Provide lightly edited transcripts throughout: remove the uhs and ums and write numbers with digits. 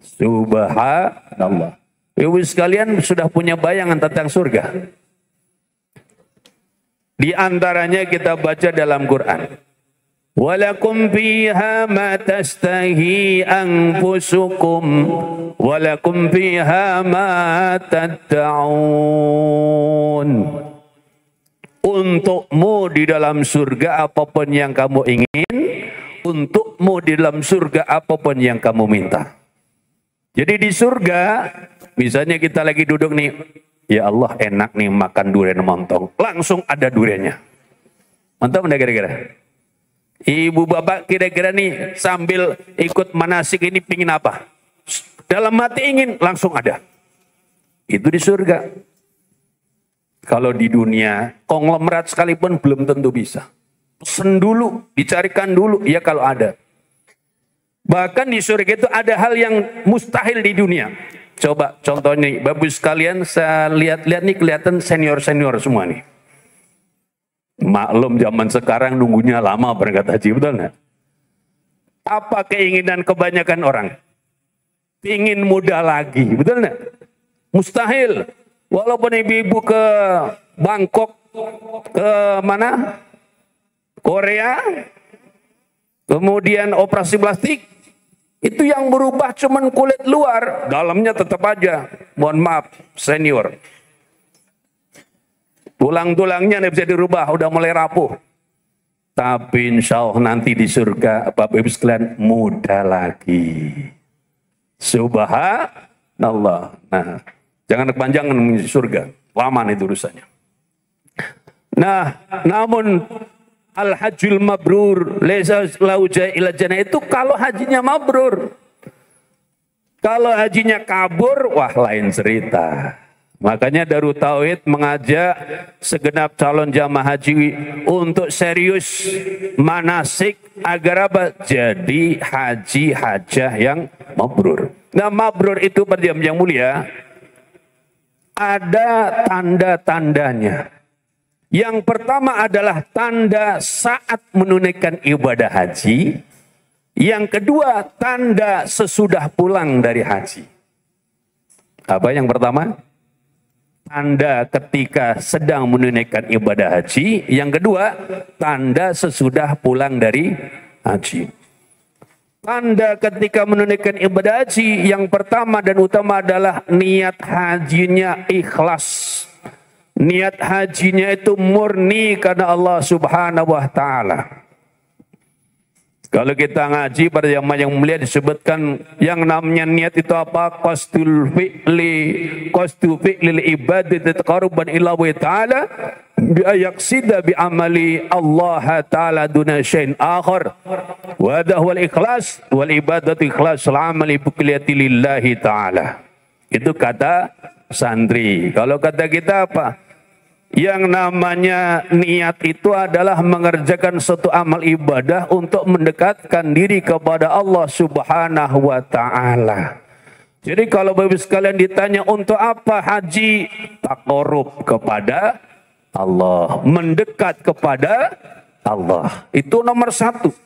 Subhanallah. Ibu sekalian sudah punya bayangan tentang surga. Di antaranya kita baca dalam Quran. Walakum fiha ma tastahi anfusukum walakum fiha ma tad'un. Untukmu di dalam surga apapun yang kamu ingin, untukmu di dalam surga apapun yang kamu minta. Jadi di surga, misalnya kita lagi duduk nih, ya Allah enak nih makan durian montong, langsung ada duriannya. Mantap enggak kira-kira? Ibu bapak kira-kira nih sambil ikut manasik ini pingin apa? Dalam hati ingin, langsung ada. Itu di surga. Kalau di dunia, konglomerat sekalipun belum tentu bisa. Pesen dulu, dicarikan dulu, ya kalau ada. Bahkan di surga itu ada hal yang mustahil di dunia. Coba contohnya nih, Bapak sekalian saya lihat-lihat nih kelihatan senior-senior semua nih. Maklum zaman sekarang nunggunya lama berangkat haji, betul nggak? Apa keinginan kebanyakan orang? Ingin muda lagi, betul nggak? Mustahil. Walaupun ibu-ibu ke Bangkok, ke mana? Korea, kemudian operasi plastik, itu yang berubah cuman kulit luar, dalamnya tetap aja, mohon maaf, senior. Tulang-tulangnya tidak bisa dirubah, udah mulai rapuh. Tapi insya Allah nanti di surga, Bapak Ibu sekalian, muda lagi. Subhanallah. Nah, jangan kepanjangan di surga, lama itu urusannya. Nah, namun Al-Hajjul Mabrur laisa lahu ila jannah itu kalau hajinya mabrur. Kalau hajinya kabur, wah lain cerita. Makanya Darut Tauhid mengajak segenap calon jamaah haji untuk serius manasik agar apa? Jadi haji hajah yang mabrur. Nah, mabrur itu pada yang mulia ada tanda-tandanya. Yang pertama adalah tanda saat menunaikan ibadah haji. Yang kedua, tanda sesudah pulang dari haji. Apa yang pertama? Tanda ketika sedang menunaikan ibadah haji. Yang kedua, tanda sesudah pulang dari haji. Tanda ketika menunaikan ibadah haji, yang pertama dan utama adalah niat hajinya ikhlas. Niat hajinya itu murni karena Allah Subhanahu wa Ta'ala. Kalau kita ngaji pada yang mulia disebutkan yang namanya niat itu apa? Qasdul fi'lil ibadati taqarruban ila Allah Ta'ala bi ayaqsida bi amali Allah Ta'ala duna syai'in akhar. Wa hadha huwal ikhlas wal ibadatu ikhlasul amali bi kulliyati lillahi ta'ala. Itu kata santri. Kalau kata kita apa? Yang namanya niat itu adalah mengerjakan suatu amal ibadah untuk mendekatkan diri kepada Allah Subhanahu wa Ta'ala. Jadi kalau Bapak sekalian ditanya untuk apa haji, taqarrub kepada Allah, mendekat kepada Allah. Itu nomor satu.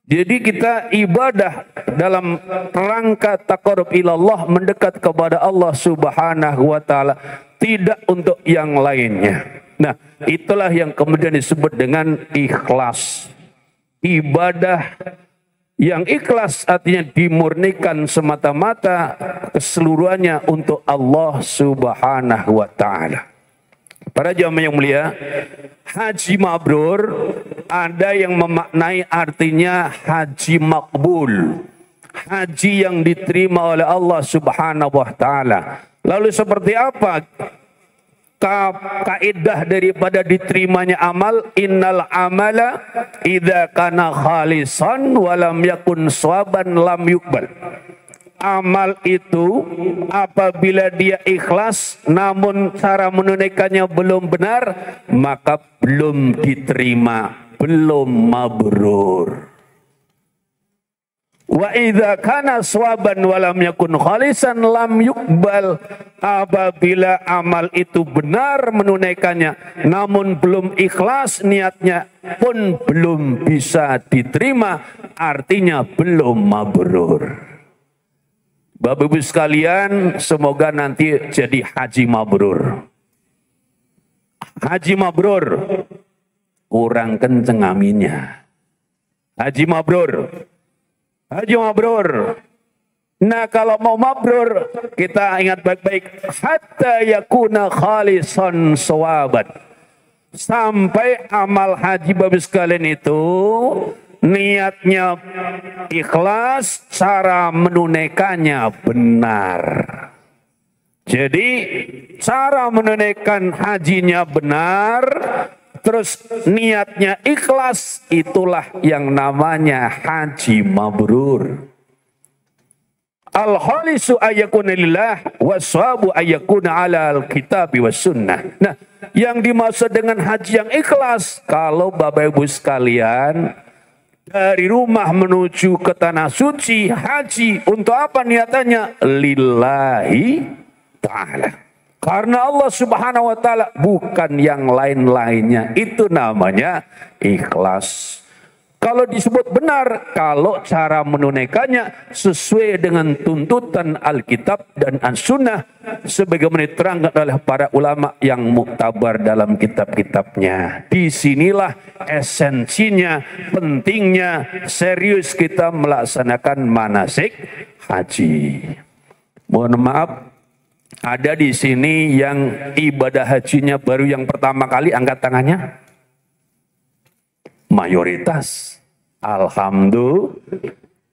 Jadi kita ibadah dalam rangka taqarrub ilallah, mendekat kepada Allah Subhanahu wa Ta'ala, tidak untuk yang lainnya. Nah, itulah yang kemudian disebut dengan ikhlas. Ibadah yang ikhlas artinya dimurnikan semata-mata keseluruhannya untuk Allah Subhanahu wa Ta'ala. Para jamaah yang mulia, haji mabrur ada yang memaknai artinya haji makbul, haji yang diterima oleh Allah Subhanahu wa Ta'ala. Lalu seperti apa kaidah daripada diterimanya amal? Innal amala idza kana khalisan wa lam yakun shawaban lam yuqbal. Amal itu apabila dia ikhlas namun cara menunaikannya belum benar, maka belum diterima, belum mabrur. Wa idza kana shawaban wa lam yakun khalisan lam yuqbal. Apabila amal itu benar menunaikannya namun belum ikhlas niatnya pun belum bisa diterima, artinya belum mabrur. Bapak Ibu sekalian, semoga nanti jadi haji mabrur. Haji mabrur, kurang kenceng aminnya. Haji mabrur, haji mabrur. Nah kalau mau mabrur, kita ingat baik-baik. Hatta yakuna khalisan sawaban. Sampai amal haji Bapak sekalian itu niatnya ikhlas, cara menunaikannya benar. Jadi cara menunaikan hajinya benar, terus niatnya ikhlas, itulah yang namanya haji mabrur. Al-khalisu ayyakuna lillah waswabu ayyakuna ala al-kitabi was sunnah. Nah, yang dimaksud dengan haji yang ikhlas, kalau Bapak Ibu sekalian dari rumah menuju ke tanah suci haji, untuk apa niatannya? Lillahi ta'ala. Karena Allah subhanahu wa ta'ala, bukan yang lain-lainnya. Itu namanya ikhlas. Kalau disebut benar, kalau cara menunaikannya sesuai dengan tuntutan Alkitab dan As-Sunnah, sebagaimana diterangkan oleh para ulama yang muktabar dalam kitab-kitabnya. Disinilah esensinya, pentingnya, serius kita melaksanakan manasik haji. Mohon maaf, ada di sini yang ibadah hajinya baru yang pertama kali, angkat tangannya. Mayoritas. Alhamdulillah,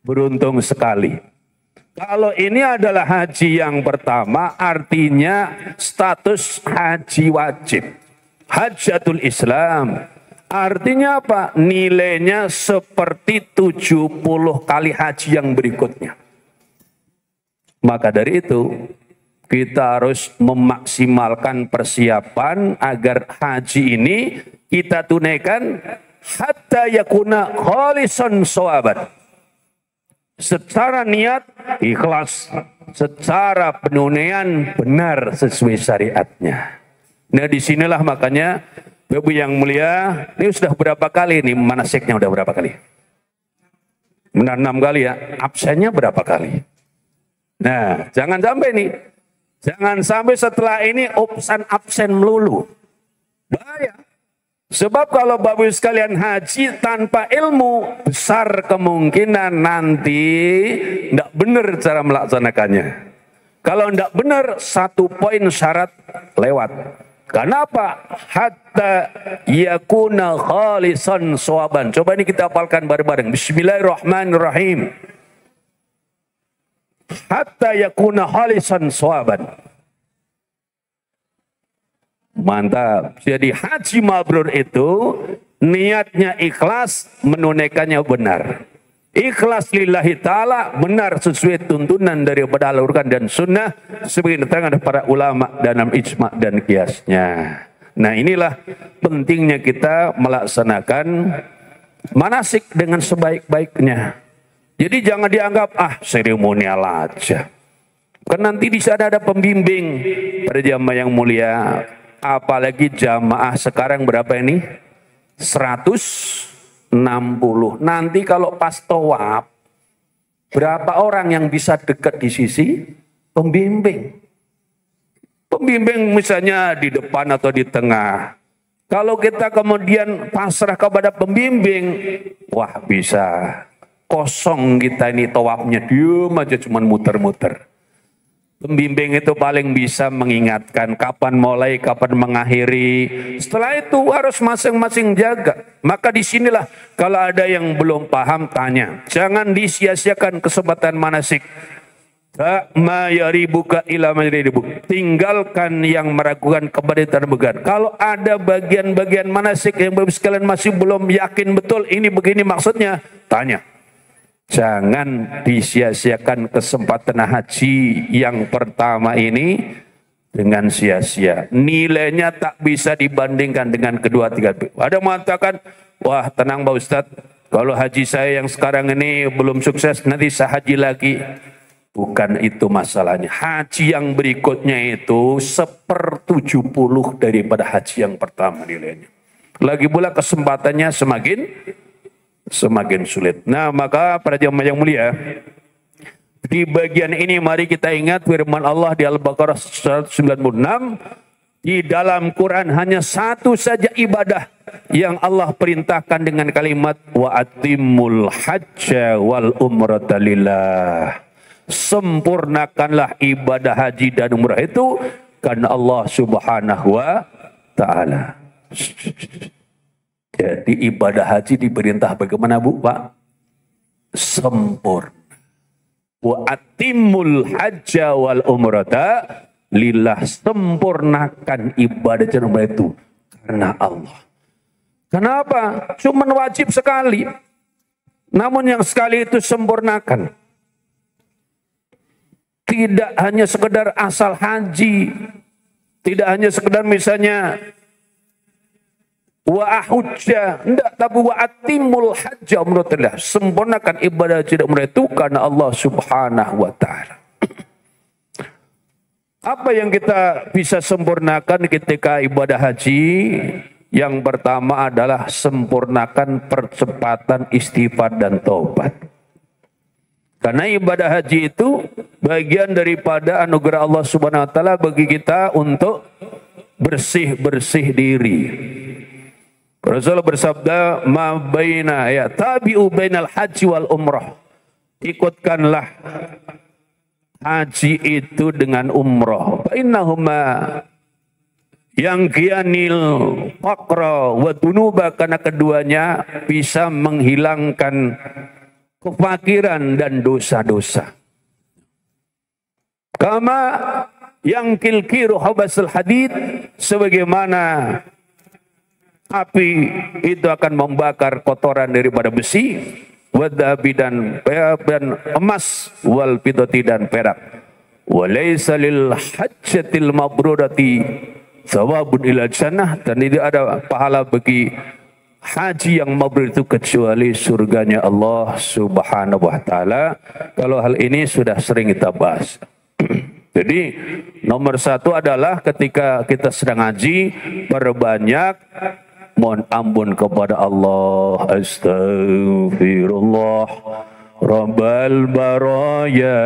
beruntung sekali. Kalau ini adalah haji yang pertama, artinya status haji wajib. Hajjatul Islam. Artinya apa? Nilainya seperti 70 kali haji yang berikutnya. Maka dari itu, kita harus memaksimalkan persiapan agar haji ini kita tunaikan hatta yakuna khalisan sawaban. Secara niat ikhlas, secara penunaian benar sesuai syariatnya. Nah disinilah makanya Bapak yang mulia, ini sudah berapa kali nih manasiknya, udah berapa kali? Benar 6 kali ya, absennya berapa kali? Nah jangan sampai nih, jangan sampai setelah ini absen melulu. Bahaya. Sebab kalau Bapak Ibu sekalian haji tanpa ilmu, besar kemungkinan nanti tidak benar cara melaksanakannya. Kalau tidak benar, 1 poin syarat lewat. Kenapa? Hatta yakuna khalisan sawaban. Coba ini kita hafalkan bareng-bareng. Bismillahirrahmanirrahim. Hatta yakuna khalisan sawaban. Mantap. Jadi haji mabrur itu niatnya ikhlas, menunaikannya benar. Ikhlas lillahi ta'ala, benar sesuai tuntunan daripada Al-Quran dan Sunnah, sebagai diterangkan para ulama dalam ijma' dan kiasnya. Nah inilah pentingnya kita melaksanakan manasik dengan sebaik-baiknya. Jadi jangan dianggap seremonial aja. Kan nanti di sana ada pembimbing pada jamaah yang mulia. Apalagi jamaah sekarang berapa ini? 160. Nanti kalau pas tawaf, berapa orang yang bisa dekat di sisi pembimbing? Pembimbing misalnya di depan atau di tengah. Kalau kita kemudian pasrah kepada pembimbing, wah bisa kosong kita ini tawafnya, diam aja cuman muter-muter. Pembimbing itu paling bisa mengingatkan kapan mulai, kapan mengakhiri. Setelah itu harus masing-masing jaga. Maka disinilah kalau ada yang belum paham tanya. Jangan disia-siakan kesempatan manasik. Ma yaribuka ila ma yaribuk. Tinggalkan yang meragukan kepada terbegan. Kalau ada bagian-bagian manasik yang Bapak sekalian masih belum yakin betul ini begini maksudnya, tanya. Jangan disia-siakan kesempatan haji yang pertama ini dengan sia-sia. Nilainya tak bisa dibandingkan dengan kedua tiga. Ada mengatakan, wah tenang Pak Ustadz, kalau haji saya yang sekarang ini belum sukses, nanti saya haji lagi. Bukan itu masalahnya. Haji yang berikutnya itu 1/70 daripada haji yang pertama nilainya. Lagi pula kesempatannya semakin sulit. Nah maka para jamaah yang mulia, Di bagian ini mari kita ingat firman Allah di Al-Baqarah 196. Di dalam Quran hanya satu saja ibadah yang Allah perintahkan dengan kalimat wa atimul hajja wal umrata lillah. Sempurnakanlah ibadah haji dan umrah itu karena Allah Subhanahu wa taala. Jadi ibadah haji diperintah bagaimana Bu, Pak? Sempurna. Wa atimul hajja wal umrata lillah, sempurnakan ibadah dan umrah itu karena Allah. Kenapa? Cuman wajib sekali. Namun yang sekali itu sempurnakan. Tidak hanya sekedar asal haji. Tidak hanya sekedar misalnya wa ahujja, enggak, tapi wa atimul hajja umratillah. Sempurnakan ibadah haji dan umrah itu karena Allah Subhanahu wa taala. Apa yang kita bisa sempurnakan ketika ibadah haji? Yang pertama adalah sempurnakan percepatan istighfar dan taubat. Karena ibadah haji itu bagian daripada anugerah Allah Subhanahu wa taala bagi kita untuk bersih-bersih diri. Rasulullah bersabda, "Ma baina ya tabi'u bainal haji wal umrah." Ikutkanlah haji itu dengan umrah. Innahuma yang kianil faqra wa dunuba, karena keduanya bisa menghilangkan kefakiran dan dosa-dosa. Kama yang kilkiru habasul hadid, sebagaimana api itu akan membakar kotoran daripada besi, wadhabi dan emas, wal fidati dan perak. Walaysa lil hajjatil mabrurati thawabun ila jannah, dan tidak ada pahala bagi haji yang mabrur itu kecuali surganya Allah Subhanahu wa taala. Kalau hal ini sudah sering kita bahas. Jadi nomor satu adalah ketika kita sedang haji, perbanyak mohon ampun kepada Allah. Astaghfirullah Rabbal baraya,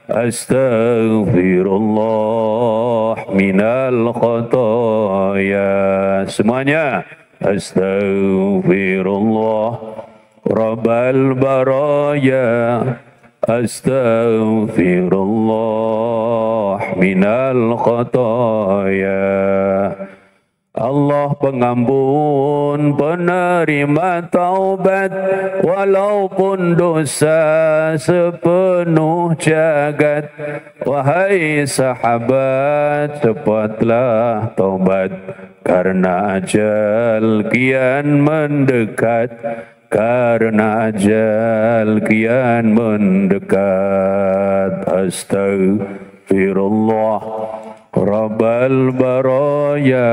astaghfirullah minal khotoya. Semuanya astaghfirullah Rabbal baraya, astaghfirullah minal khotoya. Allah pengampun, penerima taubat, walaupun dosa sepenuh jagat. Wahai sahabat, cepatlah taubat, karena ajal kian mendekat. Karena ajal kian mendekat. Astaghfirullah Rabbal baraya,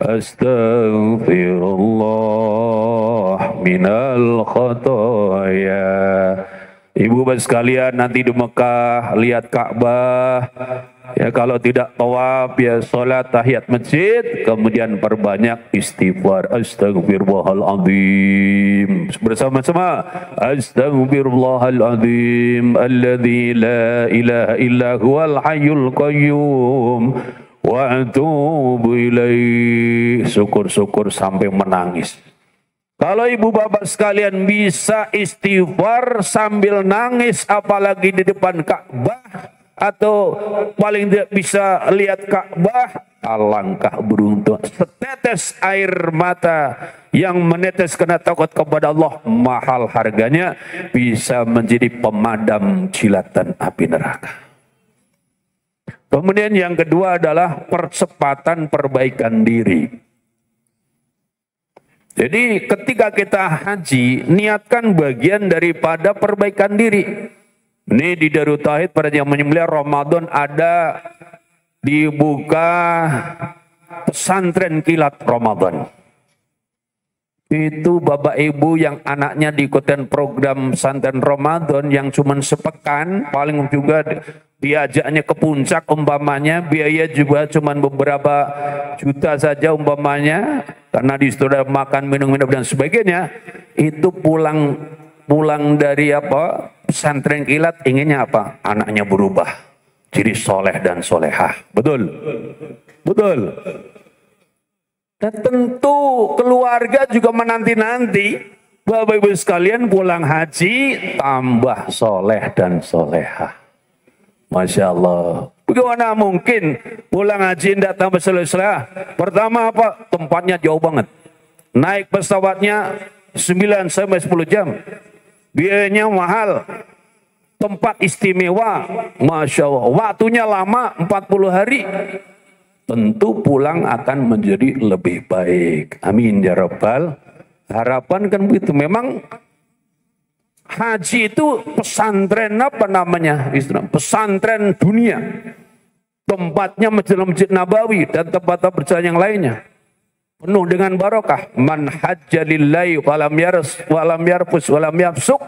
astaghfirullah minal khotoya. Ibu bapak sekalian, nanti di Mekah lihat Ka'bah, ya kalau tidak tawaf ya sholat tahiyat masjid, kemudian perbanyak istighfar. Astaghfirullahaladzim bersama-sama. Astaghfirullahaladzim alladzi la ilaha illa huwal hayyul qayyum wa atubu ilaih. Syukur-syukur sampai menangis. Kalau ibu bapak sekalian bisa istighfar sambil nangis, apalagi di depan Ka'bah, atau paling tidak bisa lihat Ka'bah, alangkah beruntung. Setetes air mata yang menetes karena takut kepada Allah, mahal harganya, bisa menjadi pemadam jilatan api neraka. Kemudian yang kedua adalah percepatan perbaikan diri. Jadi ketika kita haji, niatkan bagian daripada perbaikan diri. Ini di Darut Tauhid pada yang menyembelih Ramadan ada dibuka pesantren kilat Ramadan. Itu bapak ibu yang anaknya diikutin program pesantren Ramadan yang cuma sepekan, paling juga diajaknya ke puncak umpamanya, biaya juga cuma beberapa juta saja umpamanya, karena di situ ada makan, minum dan sebagainya. Itu pulang dari pesantren kilat inginnya apa? Anaknya berubah. Jadi soleh dan solehah. Betul? Betul. Dan tentu keluarga juga menanti-nanti Bapak Ibu sekalian pulang haji tambah soleh dan solehah. Masya Allah. Bagaimana mungkin pulang haji tidak tambah soleh solehah? Pertama apa? Tempatnya jauh banget. Naik pesawatnya 9 sampai 10 jam. Biayanya mahal. Tempat istimewa. Masya Allah. Waktunya lama 40 hari. Tentu pulang akan menjadi lebih baik. Amin ya Rabbal. Harapan kan begitu. Memang haji itu pesantren apa namanya? Pesantren dunia. Tempatnya Masjid Nabawi dan tempat-tempat berjalan yang lainnya. Penuh dengan barokah. Man hajja lillahi walam yarfus walam yafsuk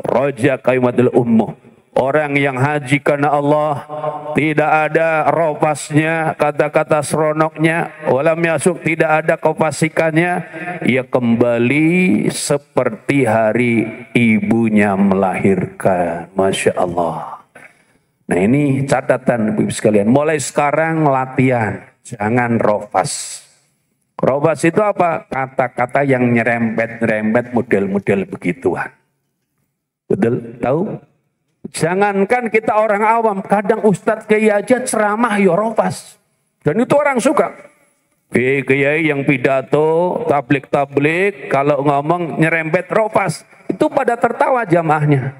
raja qaimatul ummuh. Orang yang haji karena Allah tidak ada ropasnya, kata-kata seronoknya, walam yasuk tidak ada kefasikannya, ia kembali seperti hari ibunya melahirkan. Masya Allah. Nah ini catatan Ibu sekalian, mulai sekarang latihan, jangan rofas. Rofas itu apa? Kata-kata yang nyerempet-nyerempet model-model begituan. Betul? Tahu? Jangankan kita orang awam, kadang ustadz kiai aja ceramah ya rofas. Dan itu orang suka. Kiai yang pidato, tablik-tablik, kalau ngomong nyerempet rofas, itu pada tertawa jamaahnya.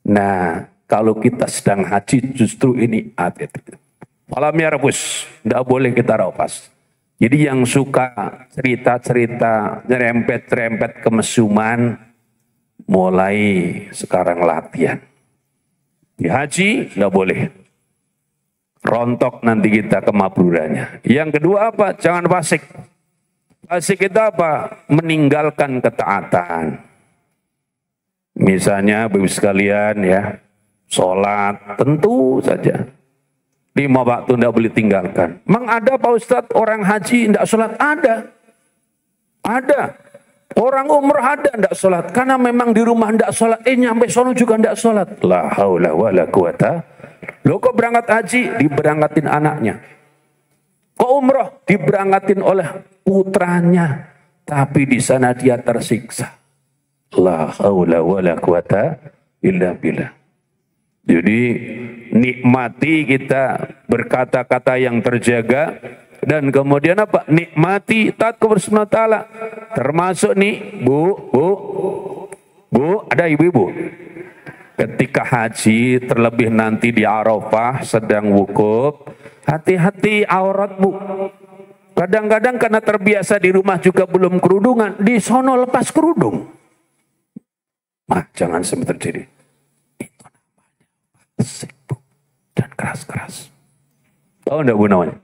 Nah, kalau kita sedang haji justru ini hati-hati. Malam ya rebus, tidak boleh kita rofas. Jadi yang suka cerita-cerita, nyerempet-nyerempet kemesuman, mulai sekarang latihan. Di haji nggak boleh. Rontok nanti kita kemabrurannya. Yang kedua apa? Jangan fasik. Fasik itu apa? Meninggalkan ketaatan. Misalnya Bapak sekalian ya, sholat tentu saja. 5 waktu tidak boleh tinggalkan. Memang ada Pak Ustadz orang haji tidak sholat? Ada. Ada. Orang umrah ada tidak sholat. Karena memang di rumah tidak sholat. Nyampe sono juga tidak sholat. La haula wa la quwata. Loh kok berangkat haji? Diberangkatin anaknya. Kok umrah? Diberangkatin oleh putranya. Tapi di sana dia tersiksa. La haula wa la quwata illa billah. Jadi nikmati kita berkata-kata yang terjaga. Dan kemudian apa? Nikmati taat kepada Subhanahu wa ta'ala. Termasuk nih, Bu, ada ibu-ibu. Ketika haji, terlebih nanti di Arafah, sedang wukuf, hati-hati aurat Bu. Kadang-kadang karena terbiasa di rumah juga belum kerudungan, di sono lepas kerudung. Jangan sampai terjadi. Itu namanya fasik Bu. Dan keras-keras. Tahu enggak Bu namanya?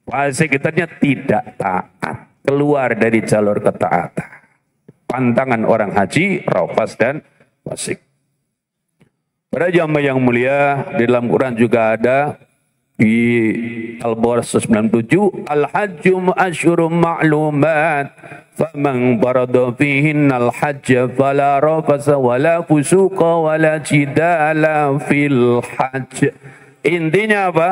Fasik kitanya tidak taat, keluar dari jalur ketaatan. Pantangan orang haji, rafas dan fasik. Para jamaah yang mulia, di dalam Quran juga ada di Al-Baqarah 97, Al-Hajju Asyhurum Ma'lumat, faman farada fihinnal hajja fala rafasa wala fusuqa wala jidala fil hajj. Intinya apa?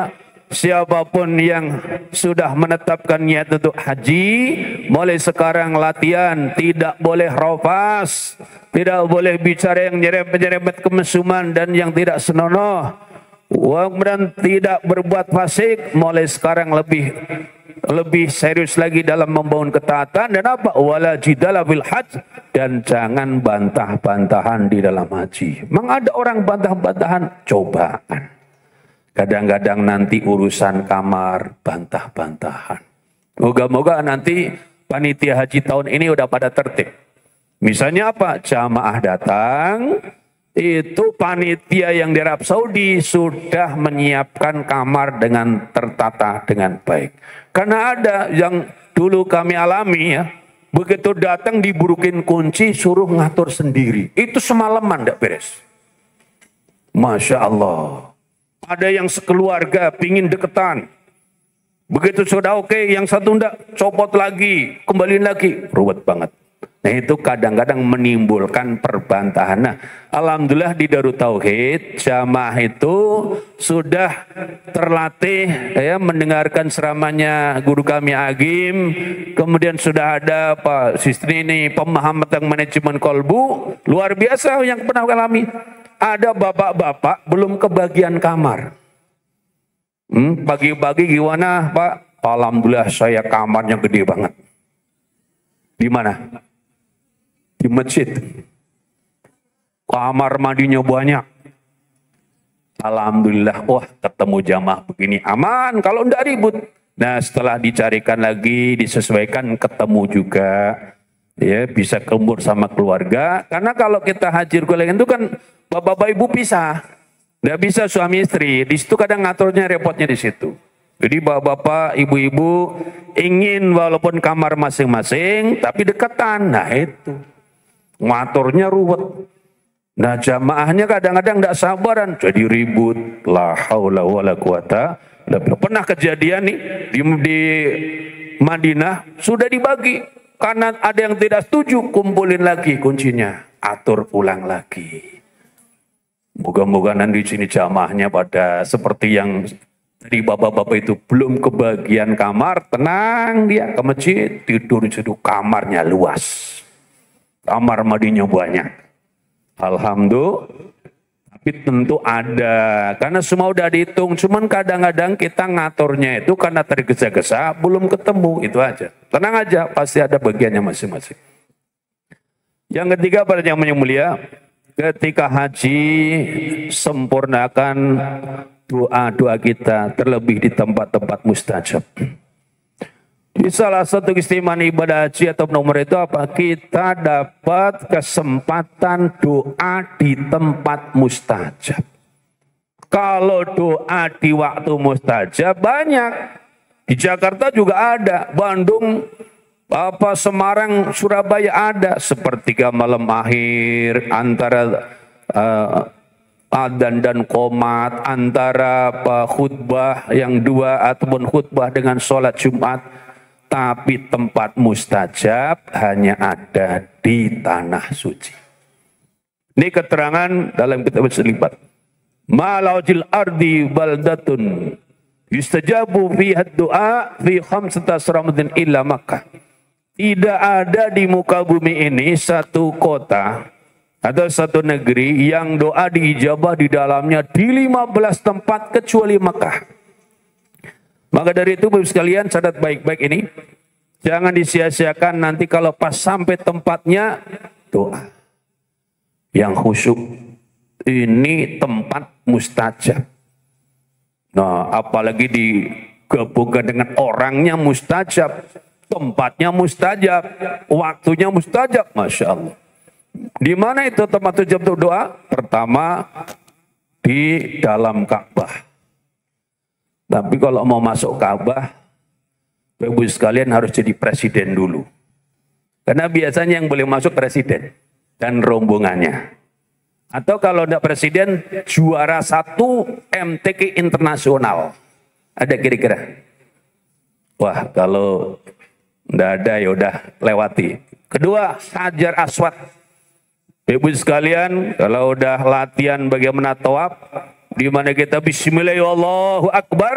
Siapapun yang sudah menetapkan niat untuk haji, mulai sekarang latihan, tidak boleh rofas, tidak boleh bicara yang nyerempet-nyerempet kemesuman dan yang tidak senonoh, kemudian tidak berbuat fasik. Mulai sekarang lebih serius lagi dalam membangun ketaatan dan apa? Wala jidala fil hajj, dan jangan bantah-bantahan di dalam haji. Memang ada orang bantah-bantahan, cobaan. Kadang-kadang nanti urusan kamar, bantah-bantahan. Moga-moga nanti panitia haji tahun ini udah pada tertib. Misalnya apa? Jamaah datang, itu panitia yang di Arab Saudi sudah menyiapkan kamar dengan tertata dengan baik. Karena ada yang dulu kami alami ya, begitu datang diburukin kunci, suruh ngatur sendiri. Itu semalaman tidak beres. Masya Allah. Ada yang sekeluarga pingin deketan. Begitu sudah oke, yang satu enggak, copot lagi, kembali lagi. Ruwet banget. Nah itu kadang-kadang menimbulkan perbantahan. Nah alhamdulillah di Darut Tauhid jamaah itu sudah terlatih ya mendengarkan ceramahnya guru kami Agim. Kemudian sudah ada Pak Sistri ini pemahaman tentang manajemen kolbu. Luar biasa yang pernah kami. Ada bapak-bapak belum kebagian kamar. Pagi-pagi gimana Pak? Alhamdulillah saya kamarnya gede banget. Di mana? Di masjid. Kamar mandinya banyak. Alhamdulillah, wah ketemu jamaah begini aman kalau enggak ribut. Nah setelah dicarikan lagi, disesuaikan ketemu juga. Ya bisa kumpul sama keluarga. Karena kalau kita haji kuliah itu kan bapak-bapak ibu pisah. Enggak bisa suami istri. Di situ kadang ngaturnya repotnya di situ. Jadi bapak-bapak, ibu-ibu ingin walaupun kamar masing-masing tapi dekatan. Nah itu. Ngaturnya ruwet. Nah jamaahnya kadang-kadang tidak sabaran. Jadi ribut. La haula wa la quwata. Pernah kejadian nih di Madinah sudah dibagi. Karena ada yang tidak setuju kumpulin lagi kuncinya. Atur ulang lagi. Moga-moga nanti di sini jamaahnya pada seperti yang tadi bapak-bapak itu belum kebagian kamar. Tenang dia ke masjid. Tidur di situ kamarnya luas. Kamar mandinya banyak. Alhamdulillah. Tapi tentu ada. Karena semua udah dihitung. Cuman kadang-kadang kita ngaturnya itu karena tergesa-gesa. Belum ketemu. Itu aja. Tenang aja. Pasti ada bagiannya masing-masing. Yang ketiga pada yang mulia. Ketika haji. Sempurnakan doa-doa kita. Terlebih di tempat-tempat mustajab. Di salah satu keistimewaan ibadah haji atau nomor itu apa? Kita dapat kesempatan doa di tempat mustajab. Kalau doa di waktu mustajab banyak. Di Jakarta juga ada. Bandung, Semarang, Surabaya ada. Sepertiga malam akhir antara adzan dan qomat, antara khutbah yang dua ataupun khutbah dengan sholat Jumat. Tapi tempat mustajab hanya ada di tanah suci. Ini keterangan dalam kitab selipat. Malaujil ardi baldatun yustajabu fiha doa fi khamsata ramadhan illa Makkah. Tidak ada di muka bumi ini satu kota atau satu negeri yang doa diijabah di dalamnya di 15 tempat kecuali Makkah. Maka dari itu Bapak sekalian catat baik-baik ini. Jangan disia-siakan nanti kalau pas sampai tempatnya doa. Yang khusyuk. Ini tempat mustajab. Nah apalagi digabungkan dengan orangnya mustajab. Tempatnya mustajab. Waktunya mustajab. Masya Allah. Di mana itu tempat mustajab untuk doa? Pertama di dalam Ka'bah. Tapi kalau mau masuk Ka'bah, Bapak sekalian harus jadi presiden dulu. Karena biasanya yang boleh masuk presiden dan rombongannya. Atau kalau tidak presiden, juara 1 MTQ internasional. Ada kira-kira? Wah, kalau tidak ada ya udah lewati. Kedua, Hajar Aswad. Bapak sekalian, kalau udah latihan bagaimana tawaf, di mana kita Bismillahirrahmanirrahim Akbar,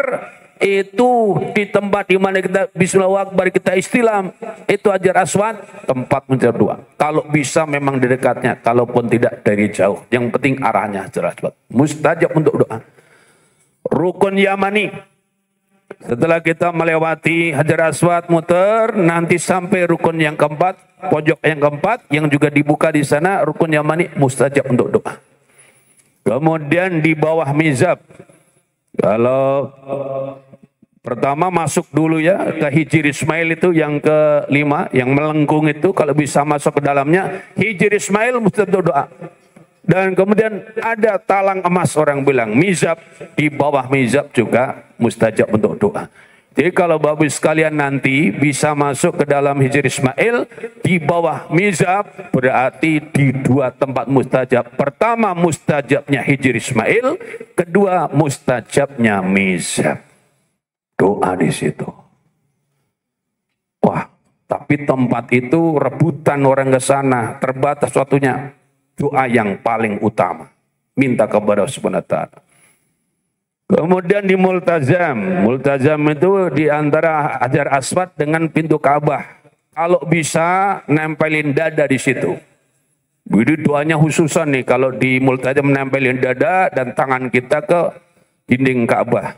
itu di tempat di mana kita Bismillahirrahmanirrahim Akbar kita istilam, itu Hajar Aswad, tempat mencari doa. Kalau bisa memang di dekatnya, kalaupun tidak dari jauh. Yang penting arahnya Hajar Aswad. Mustajab untuk doa. Rukun Yamani. Setelah kita melewati Hajar Aswad muter, nanti sampai rukun yang keempat, pojok yang keempat, yang juga dibuka di sana, rukun Yamani mustajab untuk doa. Kemudian di bawah mizab. Kalau pertama masuk dulu ya ke Hijir Ismail itu yang kelima, yang melengkung itu kalau bisa masuk ke dalamnya. Hijir Ismail mustajab doa. Dan kemudian ada talang emas orang bilang. Mizab, di bawah mizab juga mustajab untuk doa. Jadi kalau Bapak sekalian nanti bisa masuk ke dalam Hijr Ismail di bawah mizab, berarti di 2 tempat mustajab. Pertama mustajabnya Hijr Ismail, kedua mustajabnya mizab. Doa di situ. Wah, Tapi tempat itu rebutan orang ke sana, terbatas waktunya. Doa yang paling utama. Minta kepada Allah Subhanahu wa Ta'ala. Kemudian di multazam. Multazam itu di antara Hajar Aswad dengan pintu Ka'bah. Kalau bisa nempelin dada di situ. Jadi doanya khususan nih kalau di multazam nempelin dada dan tangan kita ke dinding Ka'bah.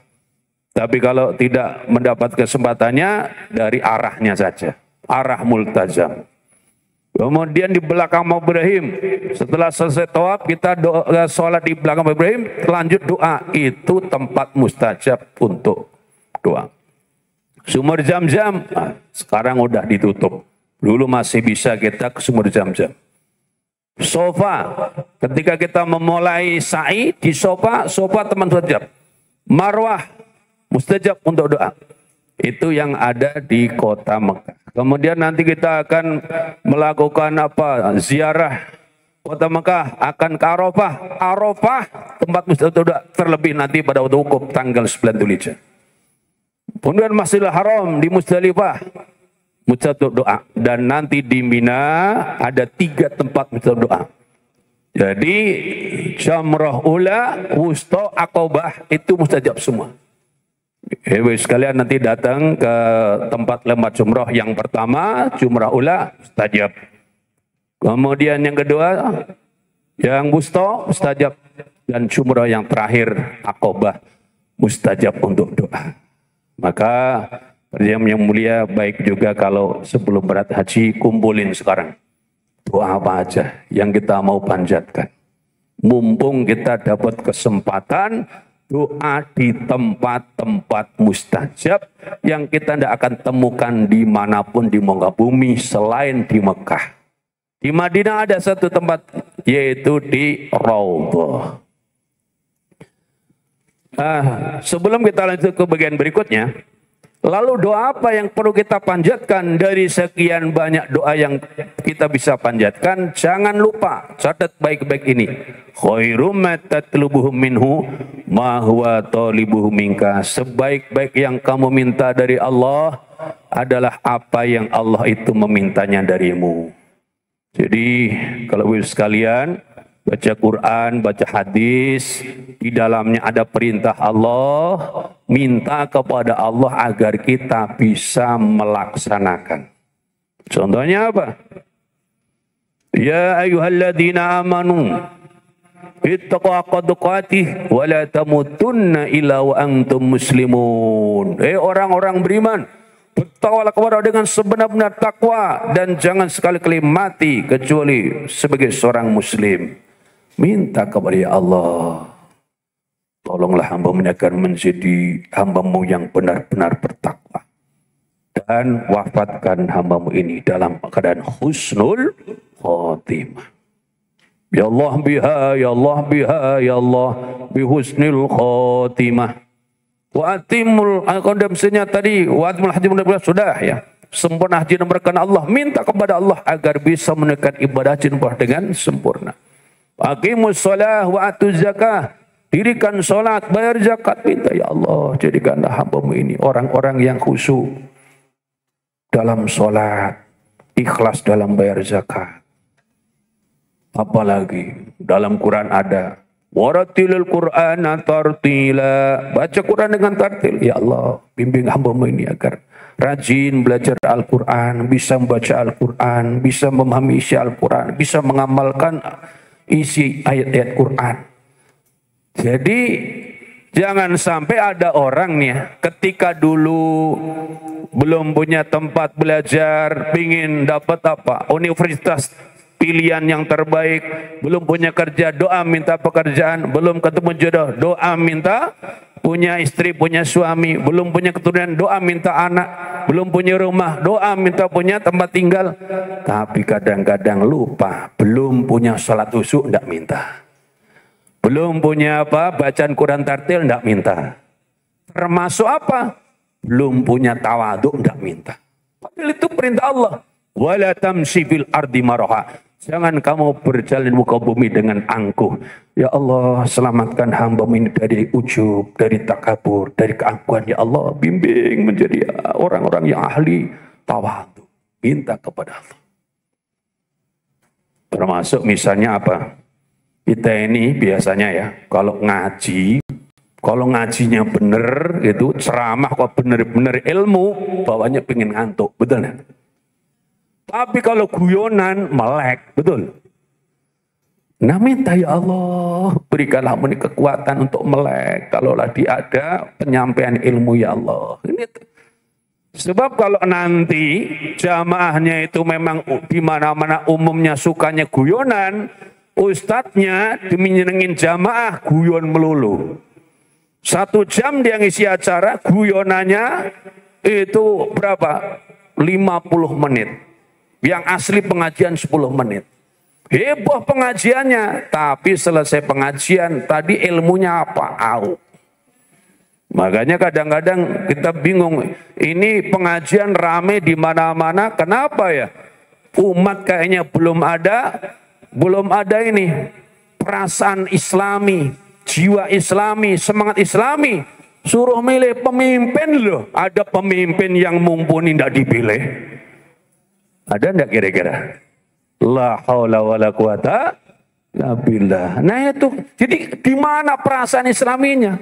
Tapi kalau tidak mendapat kesempatannya dari arahnya saja. Arah multazam. Kemudian di belakang Maqam Ibrahim, setelah selesai tawaf kita doa sholat di belakang Maqam Ibrahim, lanjut doa. Itu tempat mustajab untuk doa. Sumur Zam-Zam, sekarang udah ditutup. Dulu masih bisa kita ke sumur Zam-Zam. Sofa, ketika kita memulai sa'i di sofa teman mustajab. Marwah, mustajab untuk doa. Itu yang ada di kota Mekah. Kemudian nanti kita akan melakukan ziarah kota Mekah, akan ke Arafah. Arafah tempat mustajab doa, terlebih nanti pada waktu wukuf tanggal 9 Dzulhijjah. Kemudian Masjidil Haram di Musdalifah, mustajab doa. Dan nanti di Mina ada 3 tempat mustajab doa. Jadi Jamrah Ula, Wusta, Aqobah itu mustajab semua. Sekalian nanti datang ke tempat lempar jumrah yang pertama, Jumrah Ula, mustajab. Kemudian yang kedua, yang Wusta, mustajab. Dan jumrah yang terakhir, Aqobah, mustajab untuk doa. Maka perjalanan yang mulia baik juga kalau sebelum berat haji kumpulin sekarang. Doa apa aja yang kita mau panjatkan. Mumpung kita dapat kesempatan doa di tempat-tempat mustajab yang kita tidak akan temukan dimanapun di muka bumi selain di Mekah. Di Madinah ada satu tempat yaitu di Raudhah. Sebelum kita lanjut ke bagian berikutnya, lalu doa apa yang perlu kita panjatkan dari sekian banyak doa yang kita bisa panjatkan? Jangan lupa, catat baik-baik ini. Khairum ma tatlubuhu minhu ma huwa talibuhu minka. Sebaik-baik yang kamu minta dari Allah adalah apa yang Allah itu memintanya darimu. Jadi kalau ibu sekalian baca Quran, baca hadis, di dalamnya ada perintah Allah, minta kepada Allah agar kita bisa melaksanakan. Contohnya apa? Ya ayyuhalladzina amanu ittaqu haqqa tuqatih wa la tamutunna illa wa antum muslimun. Orang-orang beriman, bertakwalah kepada dengan sebenar-benar takwa dan jangan sekali-kali mati kecuali sebagai seorang muslim. Minta kepada ya Allah, tolonglah hamba-Mu agar menjadi hamba-Mu yang benar-benar bertakwa. Dan wafatkan hamba-Mu ini dalam keadaan husnul khotimah. Ya Allah biha, ya Allah biha, ya Allah bihusnul khotimah. Wa atimul kondemsinya tadi, wa atimul haji sudah ya. Sempurna haji nomorkan Allah. Minta kepada Allah agar bisa menunaikan ibadah haji dengan sempurna. Aqimus shalah wa atuz zakah. Dirikan salat, bayar zakat. Minta ya Allah, jadikanlah hamba-Mu ini orang-orang yang khusyuk dalam salat, ikhlas dalam bayar zakat. Apalagi dalam Quran ada waratilil Qur'ana tartila. Baca Quran dengan tartil. Ya Allah, bimbing hamba-Mu ini agar rajin belajar Al-Quran, bisa membaca Al-Quran, bisa memahami isi Al-Quran, bisa mengamalkan isi ayat-ayat Quran. Jadi jangan sampai ada orang nih ketika dulu belum punya tempat belajar, pingin dapat universitas pilihan yang terbaik, belum punya kerja, doa minta pekerjaan, belum ketemu jodoh, doa minta punya istri, punya suami, belum punya keturunan, doa minta anak, belum punya rumah, doa minta punya tempat tinggal. Tapi kadang-kadang lupa, belum punya salat khusyuk enggak minta. Belum punya bacaan Quran tartil enggak minta. Termasuk apa? Belum punya tawadhu enggak minta. Padahal itu perintah Allah. Wala tamshi fil ardi maraha. Jangan kamu berjalan muka bumi dengan angkuh. Ya Allah, selamatkan hamba-Mu ini dari ujub, dari takabur, dari keangkuhan. Ya Allah, bimbing menjadi orang-orang yang ahli tawadhu. Minta kepada Allah. Termasuk misalnya apa? Kita ini biasanya ya, kalau ngajinya bener, itu ceramah kok bener-bener ilmu, bawahnya pengen ngantuk, betul nggak? Tapi kalau guyonan, melek, betul. Nah minta ya Allah, berikanlah ini kekuatan untuk melek. Kalau lagi ada penyampaian ilmu ya Allah. Ini sebab kalau nanti jamaahnya itu memang di mana-mana umumnya sukanya guyonan, ustadznya demi nyenengin jamaah guyon melulu. 1 jam dia ngisi acara, guyonannya itu berapa? 50 menit. Yang asli pengajian 10 menit. Heboh pengajiannya, tapi selesai pengajian tadi ilmunya apa? Au. Makanya kadang-kadang kita bingung, ini pengajian rame di mana-mana, kenapa ya? Umat kayaknya belum ada ini perasaan Islami, jiwa Islami, semangat Islami. Suruh milih pemimpin loh, ada pemimpin yang mumpuni tidak dipilih. Ada enggak kira-kira? La haula wala quwata illa billah. Nah itu, jadi di mana perasaan Islaminya?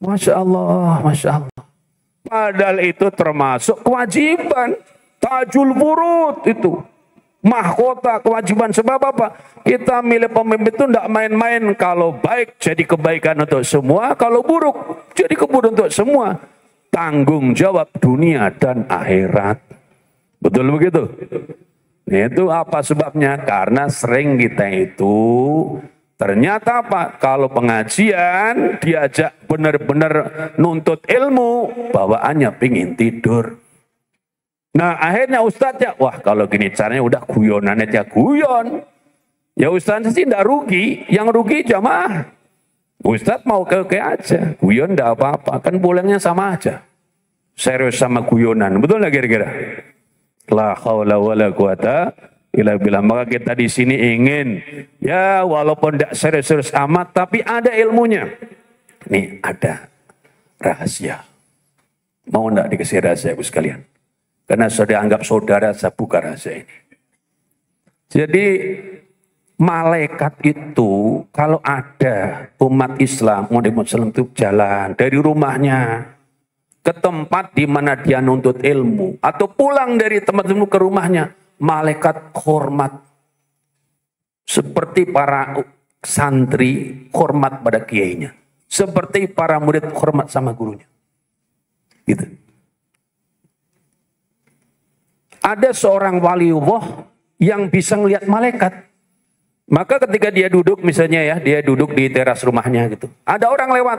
Masya Allah, Masya Allah. Padahal itu termasuk kewajiban. Tajul furud itu. Mahkota, kewajiban. Sebab apa? Kita milih pemimpin itu tidak main-main. Kalau baik jadi kebaikan untuk semua. Kalau buruk jadi keburukan untuk semua. Tanggung jawab dunia dan akhirat. Betul begitu? Itu apa sebabnya? Karena sering kita itu ternyata apa? Kalau pengajian diajak benar-benar nuntut ilmu, bawaannya pingin tidur. Nah akhirnya ustadznya, wah kalau gini caranya udah guyonan aja guyon. Ya ustadznya sih tidak rugi, yang rugi jamaah. Ustadz mau ke aja, guyon tidak apa-apa, kan pulangnya sama aja. Serius sama guyonan, betul nggak kira-kira? La haula wala quwata illa billah. Maka kita di sini ingin ya walaupun tidak serius-serius amat tapi ada ilmunya. Nih ada rahasia. Mau enggak dikasih rahasia Ibu sekalian? Karena sudah anggap saudara, saya buka rahasia ini. Jadi malaikat itu kalau ada umat Islam, umat Muslim itu jalan dari rumahnya ke tempat di mana dia nuntut ilmu atau pulang dari tempat ilmu ke rumahnya, malaikat hormat seperti para santri hormat pada kiainya, seperti para murid hormat sama gurunya. Gitu. Ada seorang waliullah yang bisa melihat malaikat. Maka ketika dia duduk misalnya ya, dia duduk di teras rumahnya gitu. Ada orang lewat,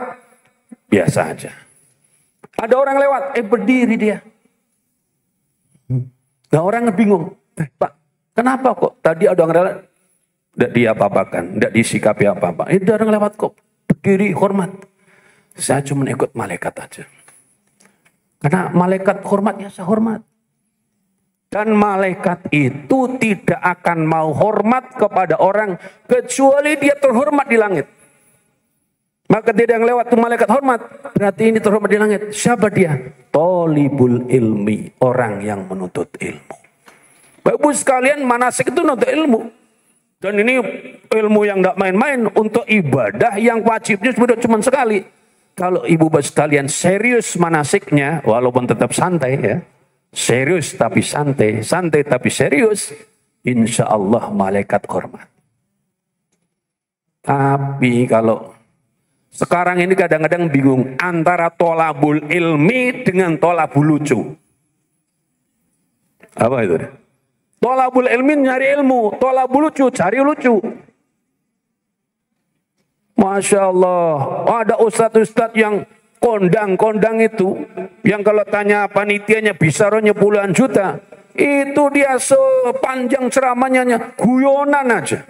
biasa aja. Ada orang lewat, berdiri dia. Nah orang bingung, Pak, kenapa kok tadi ada orang lewat? Tidak diapa-apakan, tidak disikapi apa-apa. Ada orang lewat kok, berdiri hormat. Saya cuma ikut malaikat aja. Karena malaikat hormatnya saya hormat. Dan malaikat itu tidak akan mau hormat kepada orang kecuali dia terhormat di langit. Maka dia yang lewat itu malaikat hormat, berarti ini terhormat di langit. Siapa dia? Tolibul ilmi, orang yang menuntut ilmu. Bapak-Ibu sekalian, manasik itu menuntut ilmu. Dan ini ilmu yang tidak main-main untuk ibadah yang wajibnya sudah cuma sekali. Kalau ibu-bapak sekalian serius manasiknya, walaupun tetap santai ya, serius tapi santai, santai tapi serius, insya Allah malaikat hormat. Tapi kalau sekarang ini kadang-kadang bingung antara tolabul ilmi dengan tolabul lucu. Apa itu? Tolabul ilmi nyari ilmu, tolabul lucu cari lucu. Masya Allah, ada ustadz-ustadz yang kondang-kondang itu, yang kalau tanya panitianya bisa rohnya puluhan juta, itu dia sepanjang ceramahnya guyonan aja.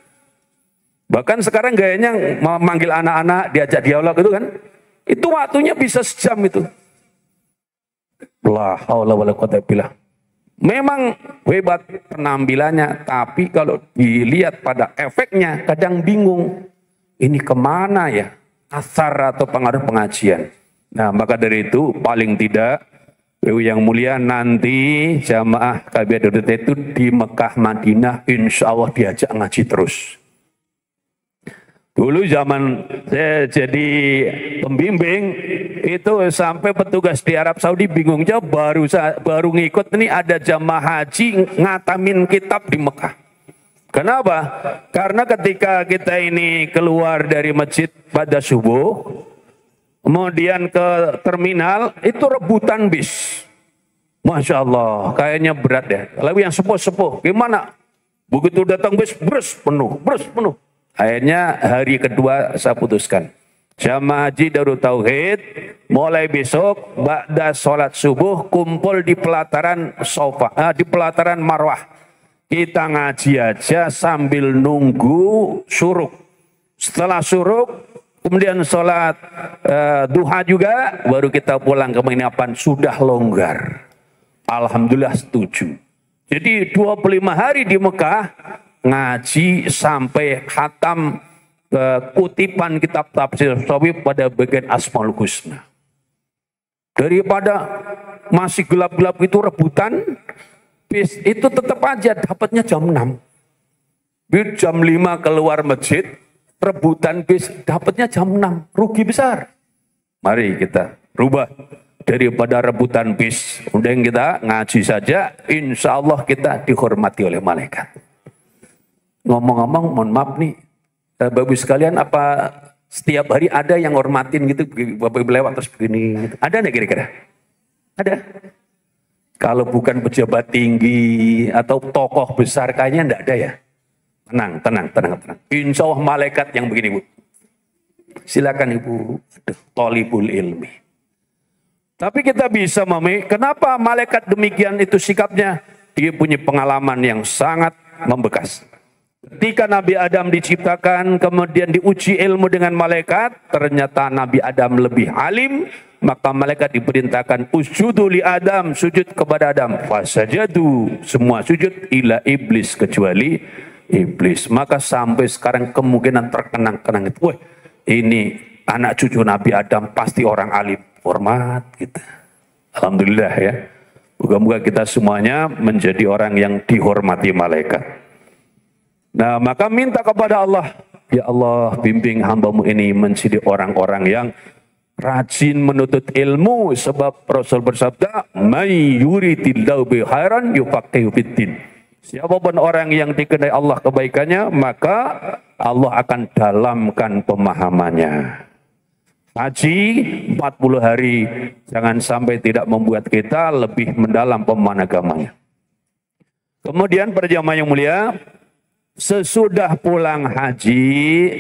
Bahkan sekarang gayanya memanggil anak-anak, diajak dialog itu kan. Itu waktunya bisa sejam itu. La haula wala quwata billah. Memang hebat penampilannya, tapi kalau dilihat pada efeknya kadang bingung. Ini kemana ya asar atau pengaruh pengajian. Nah maka dari itu paling tidak Yang mulia, nanti jamaah KBRDT itu di Mekah Madinah insya Allah diajak ngaji terus. Dulu zaman saya jadi pembimbing itu sampai petugas di Arab Saudi bingungnya baru ngikut ini ada jamaah haji ngatamin kitab di Mekah. Kenapa? Karena ketika kita ini keluar dari masjid pada subuh, kemudian ke terminal, itu rebutan bis. Masya Allah, kayaknya berat ya. Lalu yang sepuh-sepuh, gimana? Begitu datang bis, brus penuh. Akhirnya hari kedua saya putuskan. Jamaah Haji Darut Tauhid, mulai besok, ba'da sholat subuh, kumpul di pelataran di pelataran Marwah. Kita ngaji aja sambil nunggu syuruk. Setelah syuruk, kemudian sholat duha juga, baru kita pulang ke penginapan, sudah longgar. Alhamdulillah setuju. Jadi 25 hari di Mekah, ngaji sampai khatam kutipan kitab tafsir Sawi pada bagian Asmaul Husna. Daripada masih gelap-gelap itu rebutan, bis itu tetap aja dapatnya jam 6. Jam 5 keluar masjid, rebutan bis dapatnya jam 6, rugi besar. Mari kita rubah daripada rebutan bis, kemudian kita ngaji saja, insya Allah kita dihormati oleh malaikat. Ngomong-ngomong, mohon maaf nih, Bapak sekalian, apa setiap hari ada yang hormatin gitu, Bapak lewat terus begini, gitu. Ada nggak kira-kira? Ada. Kalau bukan pejabat tinggi atau tokoh besar kayaknya enggak ada ya. Tenang. Insya Allah malaikat yang begini, Bu. Silakan Ibu, tolibul ilmi. Tapi kita bisa memahami kenapa malaikat demikian itu sikapnya. Dia punya pengalaman yang sangat membekas. Ketika Nabi Adam diciptakan, kemudian diuji ilmu dengan malaikat, ternyata Nabi Adam lebih alim, maka malaikat diperintahkan usjudu li Adam, sujud kepada Adam. Fasajadu, semua sujud ila iblis kecuali iblis. Maka sampai sekarang kemungkinan terkenang-kenang itu, wah ini anak cucu Nabi Adam pasti orang alim, hormat kita. Alhamdulillah ya. Moga-moga kita semuanya menjadi orang yang dihormati malaikat. Nah, maka minta kepada Allah, ya Allah bimbing hambamu ini menjadi orang-orang yang rajin menuntut ilmu, sebab Rasul bersabda, "May yuridillahu bi khairan yufaqihu fiddin." Siapapun orang yang dikenai Allah kebaikannya, maka Allah akan dalamkan pemahamannya. Haji 40 hari jangan sampai tidak membuat kita lebih mendalam pemahaman agamanya. Kemudian para jamaah yang mulia, sesudah pulang haji,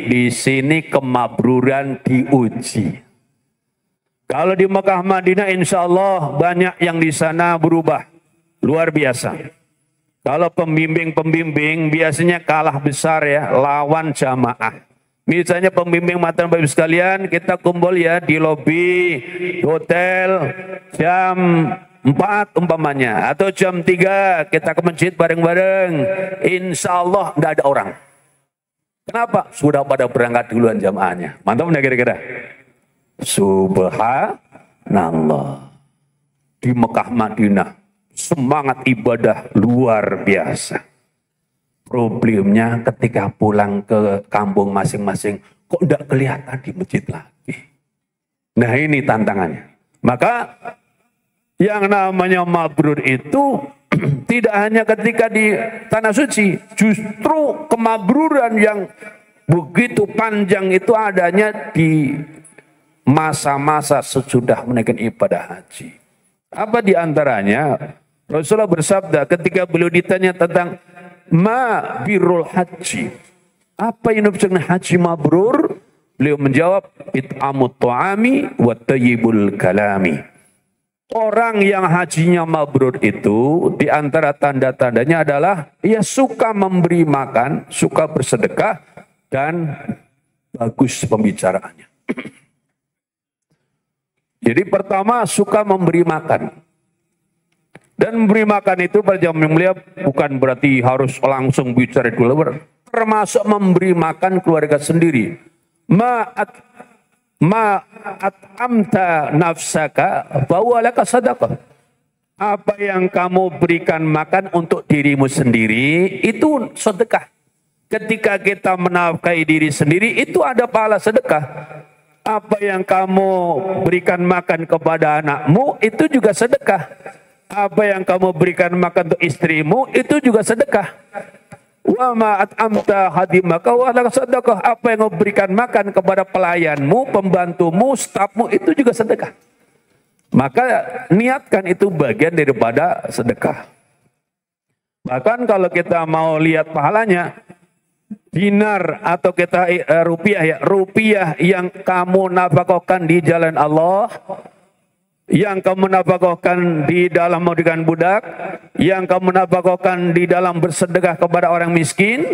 di sini kemabruran diuji. Kalau di Mekah Madinah insya Allah banyak yang di sana berubah. Luar biasa. Kalau pembimbing biasanya kalah besar ya, lawan jamaah. Misalnya pembimbing matan Bapak sekalian, kita kumpul ya di lobi hotel jam 4 umpamanya, atau jam 3 kita ke masjid bareng-bareng, insya Allah tidak ada orang. Kenapa? Sudah pada berangkat duluan jamaahnya. Mantap nggak kira-kira? Subhanallah. Di Mekah Madinah semangat ibadah luar biasa. Problemnya ketika pulang ke kampung masing-masing, kok tidak kelihatan di masjid lagi. Nah ini tantangannya. Maka yang namanya mabrur itu tidak hanya ketika di tanah suci, justru kemabruran yang begitu panjang itu adanya di masa-masa sesudah menaikkan ibadah haji. Apa di antaranya? Rasulullah bersabda ketika beliau ditanya tentang ma birrul haji, apa yang dimaksud haji mabrur? Beliau menjawab, it'amut ta'ami wa tayyibul kalami. Orang yang hajinya mabrur itu di antara tanda-tandanya adalah ia suka memberi makan, suka bersedekah, dan bagus pembicaraannya. Jadi pertama suka memberi makan. Dan memberi makan itu pada jamaah yang mulia bukan berarti harus langsung bicara dulu, termasuk memberi makan keluarga sendiri. Ma'at amta nafsaka bahwa laka sadaqah. Apa yang kamu berikan makan untuk dirimu sendiri, itu sedekah. Ketika kita menafkahi diri sendiri, itu ada pahala sedekah. Apa yang kamu berikan makan kepada anakmu, itu juga sedekah. Apa yang kamu berikan makan untuk istrimu, itu juga sedekah. Wa ma at'amta hadimaka wa la sedekah. Apa yang kamu berikan makan kepada pelayanmu, pembantumu, stafmu, itu juga sedekah. Maka niatkan itu bagian daripada sedekah. Bahkan kalau kita mau lihat pahalanya, dinar atau kita rupiah yang kamu nafkahkan di jalan Allah, yang kamu nafkahkan di dalam memberikan budak, yang kamu nafkahkan di dalam bersedekah kepada orang miskin,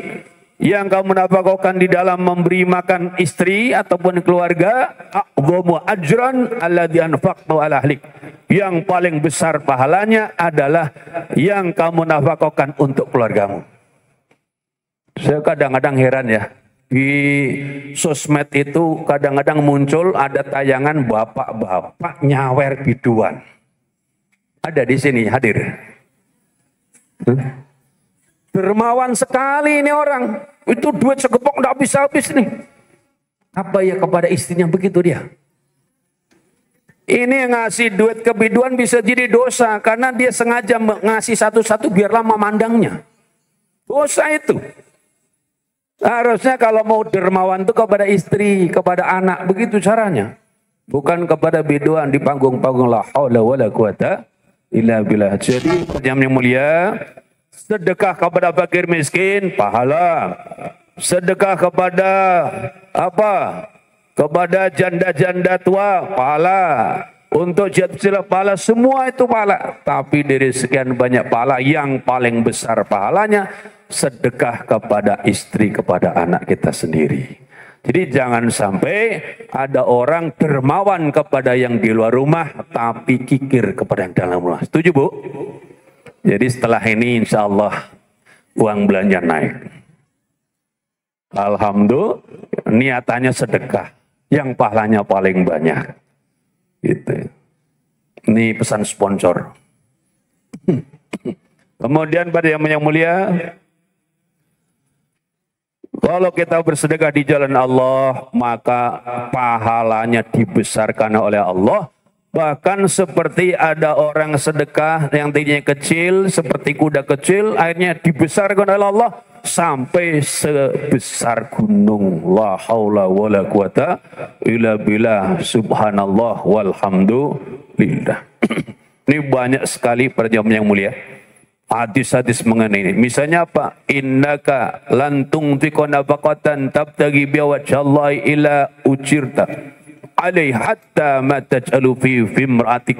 yang kamu nafkahkan di dalam memberi makan istri ataupun keluarga, a'dhamu ajran alladzi anfaqtu ala ahlik. Yang paling besar pahalanya adalah yang kamu nafkahkan untuk keluargamu. Saya kadang-kadang heran ya, di sosmed itu kadang-kadang muncul ada tayangan bapak-bapak nyawer biduan. Ada di sini hadir. Dermawan sekali ini orang. Itu duit segepok nggak bisa habis nih. Apa ya kepada istrinya begitu dia? Ini yang ngasih duit ke biduan bisa jadi dosa karena dia sengaja ngasih satu-satu biar lama mandangnya. Dosa itu. Harusnya kalau mau dermawan itu kepada istri, kepada anak, begitu caranya. Bukan kepada biduan di panggung-panggung la haula wala quwata illa billah. Jadi yang mulia, sedekah kepada fakir miskin pahala. Sedekah kepada apa? Kepada janda-janda tua pahala. Untuk jihad pahala, semua itu pahala. Tapi dari sekian banyak pahala, yang paling besar pahalanya sedekah kepada istri, kepada anak kita sendiri. Jadi jangan sampai ada orang dermawan kepada yang di luar rumah, tapi kikir kepada yang dalam rumah. Setuju, Bu? Jadi setelah ini insya Allah uang belanja naik. Alhamdulillah, niatannya sedekah, yang pahalanya paling banyak. Gitu. Ini pesan sponsor. Kemudian pada yang mulia, kalau kita bersedekah di jalan Allah, maka pahalanya dibesarkan oleh Allah. Bahkan seperti ada orang sedekah yang tingginya kecil, seperti kuda kecil, akhirnya dibesarkan oleh Allah sampai sebesar gunung. La haula wala quwata illa billah, subhanallah walhamdulillah. Ini banyak sekali perjamuan yang mulia. Hadis-hadis mengenai ini. Misalnya apa? Innaka lan tunfiqa nafaqatan tabtaghi bi wajhallahi ila ujirta alai hatta ma taj'alu fi imra'atik.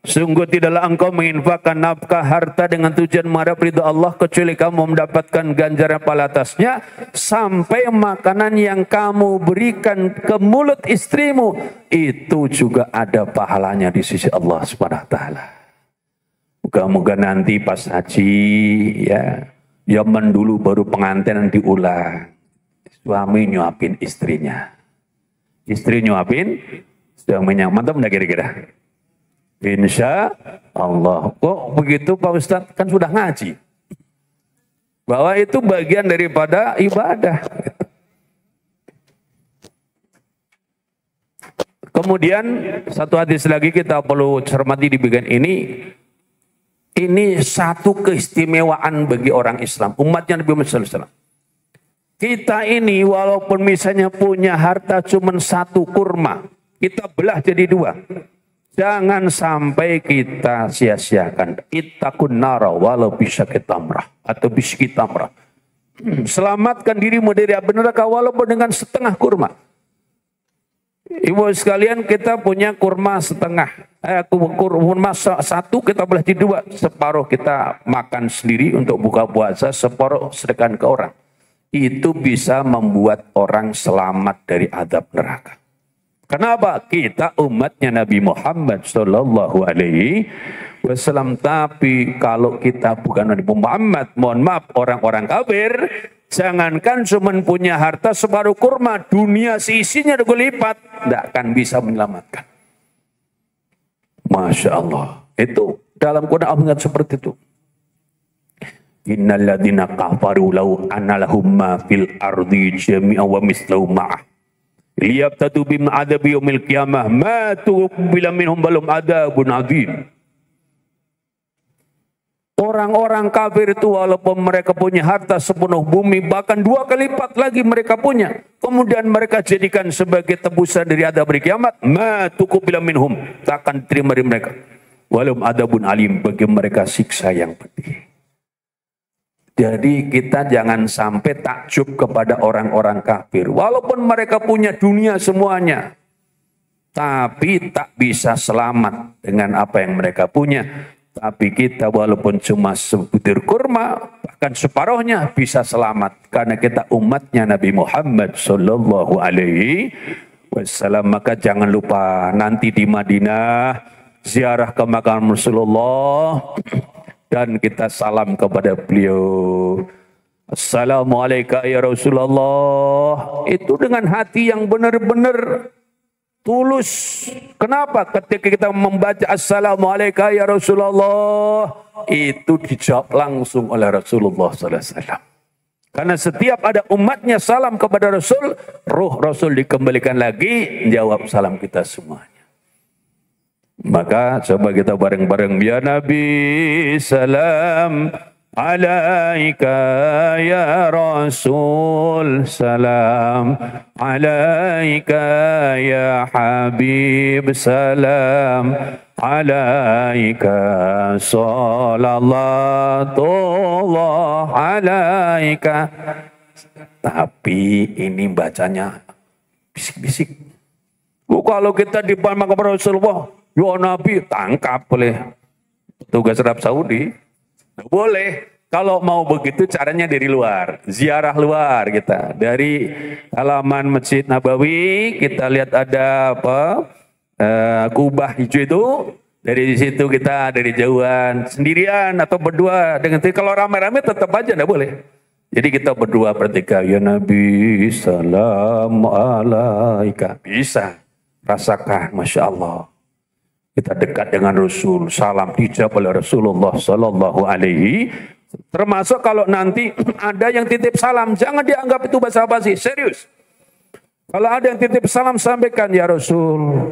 Sungguh tidaklah engkau menginfakkan nafkah harta dengan tujuan mengharap ridha Allah kecuali kamu mendapatkan ganjaran pahala atasnya sampai makanan yang kamu berikan ke mulut istrimu itu juga ada pahalanya di sisi Allah Subhanahu wa taala. Moga-moga nanti pas haji ya, zaman dulu baru pengantin diulang. Suami nyuapin istrinya. Istri nyuapin suaminya. Mantap enggak kira-kira? Insya Allah. Kok begitu Pak Ustadz? Kan sudah ngaji. Bahwa itu bagian daripada ibadah. Kemudian satu hadis lagi kita perlu cermati di bagian ini. Ini satu keistimewaan bagi orang Islam, umatnya Nabi Muhammad SAW. Kita ini walaupun misalnya punya harta cuma satu kurma, kita belah jadi dua. Jangan sampai kita sia-siakan. Ittaqun nara walau bisyaqi tamrah atau bisyqi tamrah. Selamatkan dirimu dari api neraka walaupun dengan setengah kurma. Ibu sekalian, kita punya kurma setengah. Kurma satu kita belah jadi dua. Separuh kita makan sendiri untuk buka puasa, separuh sedekahkan ke orang. Itu bisa membuat orang selamat dari azab neraka. Kenapa? Kita umatnya Nabi Muhammad Sallallahu Alaihi Wasallam. Tapi kalau kita bukan Nabi Muhammad, mohon maaf, orang-orang kafir, jangankan cuma punya harta separuh kurma, dunia seisinya 2 lipat, tidak akan bisa menyelamatkan. Masya Allah. Itu Dalam Quran Allah seperti itu. Innal ladzina kafaru law anna lahum ma fil ardi jami'an wa mislahu ma'ah liyabtadu bim adabi yaumil qiyamah ma tuqbila minhum balum adabun adzim. Orang-orang kafir itu walaupun mereka punya harta sepenuh bumi, bahkan 2 kali lipat lagi mereka punya, kemudian mereka jadikan sebagai tebusan dari adab hari kiamat, ma tuqbila minhum, tak akan terima dari mereka. Walum adabun alim, bagi mereka siksa yang pedih. Jadi kita jangan sampai takjub kepada orang-orang kafir. Walaupun mereka punya dunia semuanya, tapi tak bisa selamat dengan apa yang mereka punya. Tapi kita walaupun cuma sebutir kurma, bahkan separuhnya bisa selamat. Karena kita umatnya Nabi Muhammad Sallallahu Alaihi Wasallam. Maka jangan lupa nanti di Madinah, ziarah ke makam Rasulullah. Dan kita salam kepada beliau. Assalamualaikum ya Rasulullah. Itu dengan hati yang benar-benar tulus. Kenapa? Ketika kita membaca Assalamualaikum ya Rasulullah, itu dijawab langsung oleh Rasulullah SAW. Karena setiap ada umatnya salam kepada Rasul, ruh Rasul dikembalikan lagi, jawab salam kita semuanya. Maka coba kita bareng-bareng, ya Nabi salam alaika ya Rasul salam alaika ya Habib salam alaika sallallahu alaika. Tapi ini bacanya bisik-bisik. Kalau kita di makam Rasulullah, ya Nabi, tangkap oleh petugas Arab Saudi. Boleh. Kalau mau begitu caranya dari luar. Ziarah luar kita. Dari halaman Masjid Nabawi, kita lihat ada apa? Kubah hijau itu. Dari situ kita dari jauhan. Sendirian atau berdua. Kalau ramai-ramai tetap aja enggak boleh. Jadi kita berdua bertiga. Ya Nabi, salam alaika. Bisa. Rasakan, Masya Allah. Kita dekat dengan Rasul, salam dijawab oleh Rasulullah Sallallahu Alaihi. Termasuk kalau nanti ada yang titip salam, jangan dianggap itu basa-basi, serius. Kalau ada yang titip salam, sampaikan, ya Rasul,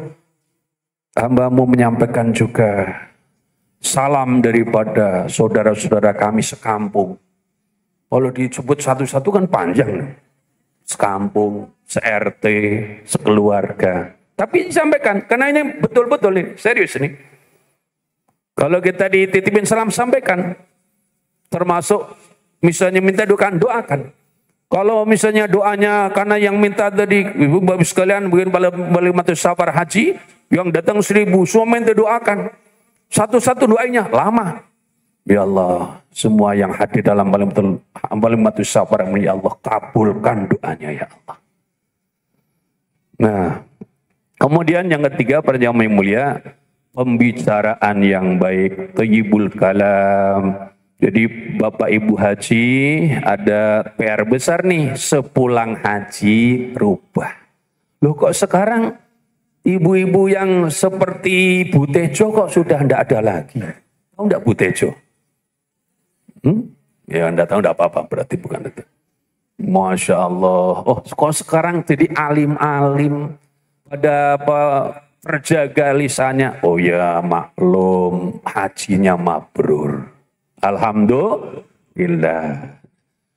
hambamu menyampaikan juga salam daripada saudara-saudara kami sekampung. Kalau disebut satu-satu kan panjang, sekampung, se-RT, sekeluarga. Tapi sampaikan, karena ini betul-betul nih, serius nih. Kalau kita dititipin salam, sampaikan. Termasuk misalnya minta doakan. Kalau misalnya doanya, karena yang minta tadi, ibu bapak sekalian, mungkin balik mati safar haji, yang datang 1000, semua minta doakan. Satu-satu doanya, lama. Ya Allah, semua yang hadir dalam balik mati safar, ya Allah, kabulkan doanya ya Allah. Nah, kemudian yang ketiga, para jamaah yang mulia, pembicaraan yang baik, thayyibul kalam. Jadi Bapak Ibu Haji ada PR besar nih, sepulang haji rubah. Loh kok sekarang ibu-ibu yang seperti Bu Tejo kok sudah tidak ada lagi? Tahu enggak Bu Tejo? Ya enggak tahu, enggak apa-apa, berarti bukan itu. Masya Allah, oh kok sekarang jadi alim-alim. Ada apa terjaga lisannya? Oh ya maklum, hajinya mabrur. Alhamdulillah.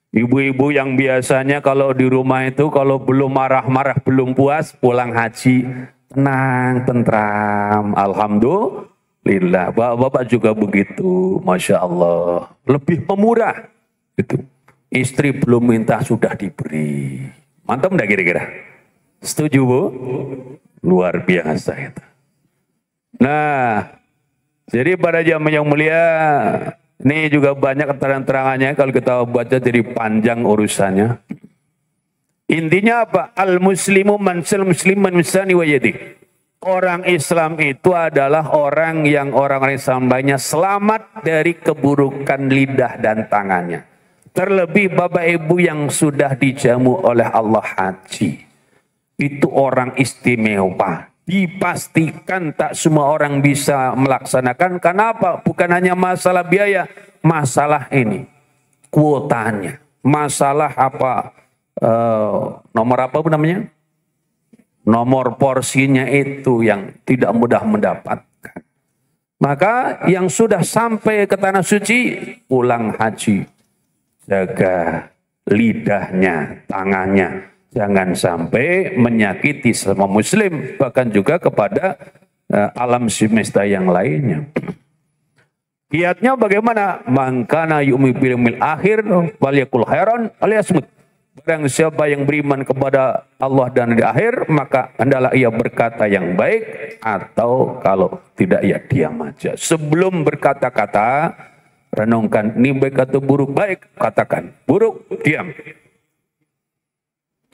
Ibu-ibu yang biasanya kalau di rumah itu kalau belum marah-marah, belum puas, pulang haji tenang, tentram. Alhamdulillah. Bapak-bapak juga begitu, Masya Allah. Lebih pemurah. Gitu. Istri belum minta sudah diberi. Mantap enggak kira-kira? Setuju Bu? Luar biasa itu. Nah, jadi para jamaah yang mulia, ini juga banyak keterangan-terangannya, kalau kita baca jadi panjang urusannya. Intinya apa? Al-muslimu mansal musliman misani wa yadi. Orang Islam itu adalah orang Islam lainnya selamat dari keburukan lidah dan tangannya. Terlebih Bapak Ibu yang sudah dijamu oleh Allah haji. Itu orang istimewa. Dipastikan tak semua orang bisa melaksanakan. Kenapa? Bukan hanya masalah biaya, masalah ini kuotanya, masalah apa nomor apa namanya? Nomor porsinya itu yang tidak mudah mendapatkan. Maka yang sudah sampai ke tanah suci pulang haji, jaga lidahnya, tangannya. Jangan sampai menyakiti sesama muslim, bahkan juga kepada alam semesta yang lainnya. Kiatnya bagaimana? Man kana yu'minu bil yaumil akhir falyakul khairan alyasmut. Barang siapa yang beriman kepada Allah dan di akhir, maka hendaklah ia berkata yang baik, atau kalau tidak ya diam aja. Sebelum berkata-kata, renungkan ini baik atau buruk. Baik, katakan. Buruk, diam.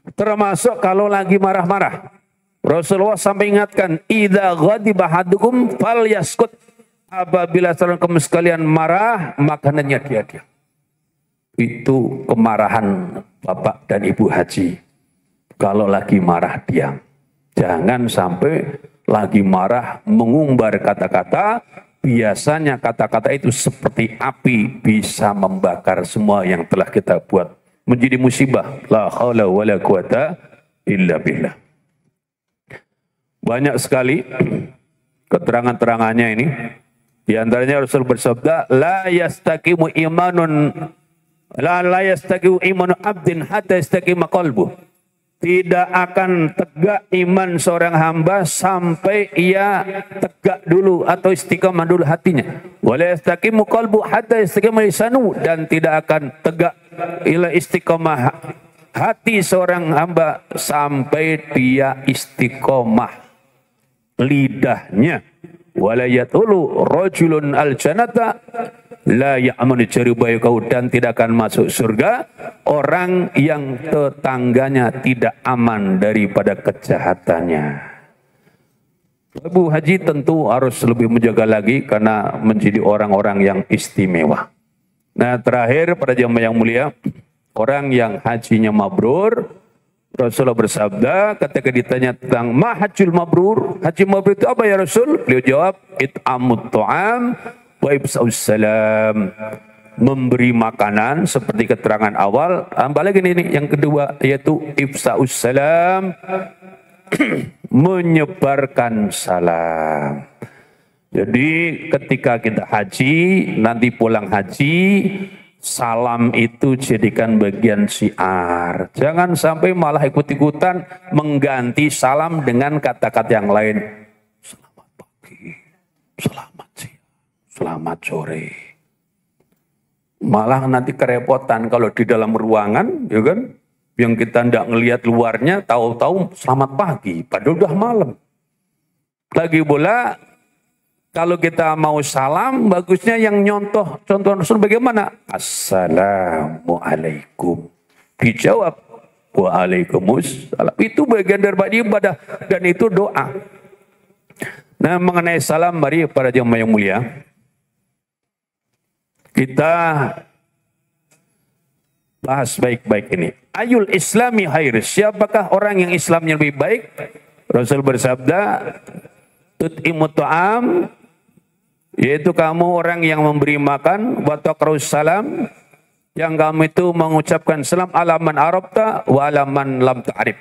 Termasuk kalau lagi marah-marah. Rasulullah sampai ingatkan, idza ghadiba ahadukum falyaskut. Apabila saudara kamu sekalian marah, maka hendaknya dia diam. Itu kemarahan Bapak dan Ibu Haji. Kalau lagi marah diam. Jangan sampai lagi marah mengumbar kata-kata. Biasanya kata-kata itu seperti api, bisa membakar semua yang telah kita buat. Menjadi musibah. La haula wa la quwata illa billah. Banyak sekali keterangan-terangannya ini. Di antaranya Rasul bersabda, la yastaqimu imanun la yastaqimu imanu abdin hatta yastaqima qalbuh. Tidak akan tegak iman seorang hamba sampai ia tegak dulu atau istiqamah dulu hatinya. Wala yastaqimu qalbu hatta yastaqima lisanu, dan tidak akan tegak ila istiqamah hati seorang hamba sampai dia istiqamah lidahnya. Wala yatulu rajulun al-jannata la ya'manu jaribahu, dan tidak akan masuk surga orang yang tetangganya tidak aman daripada kejahatannya. Ibu Haji tentu harus lebih menjaga lagi karena menjadi orang-orang yang istimewa. Nah, terakhir pada jamaah yang mulia, orang yang hajinya mabrur, Rasulullah bersabda ketika ditanya tentang hajjul mabrur, haji mabrur itu apa ya Rasul? Beliau jawab, it'amut ta'am wa ibsa'us salam. Memberi makanan seperti keterangan awal. Tambah lagi ini yang kedua, yaitu ibsa'us salam, menyebarkan salam. Jadi ketika kita haji, nanti pulang haji, salam itu jadikan bagian syiar. Jangan sampai malah ikut-ikutan mengganti salam dengan kata-kata yang lain. Selamat pagi, selamat siang, selamat sore. Malah nanti kerepotan kalau di dalam ruangan, ya kan? Yang kita tidak ngelihat luarnya, tahu-tahu selamat pagi, padahal udah malam. Lagi pula, kalau kita mau salam, bagusnya yang contoh Rasul bagaimana? Assalamualaikum. Dijawab, waalaikumsalam. Itu bagian daripada ibadah dan itu doa. Nah, mengenai salam, mari para jemaah yang mulia, kita bahas baik-baik ini. Ayul islami khair. Siapakah orang yang Islamnya lebih baik? Rasul bersabda, tut'imut ta'am, yaitu kamu orang yang memberi makan, wa taqra'us salam, yang kamu itu mengucapkan salam ala man arabta wa ala man lam ta'rif.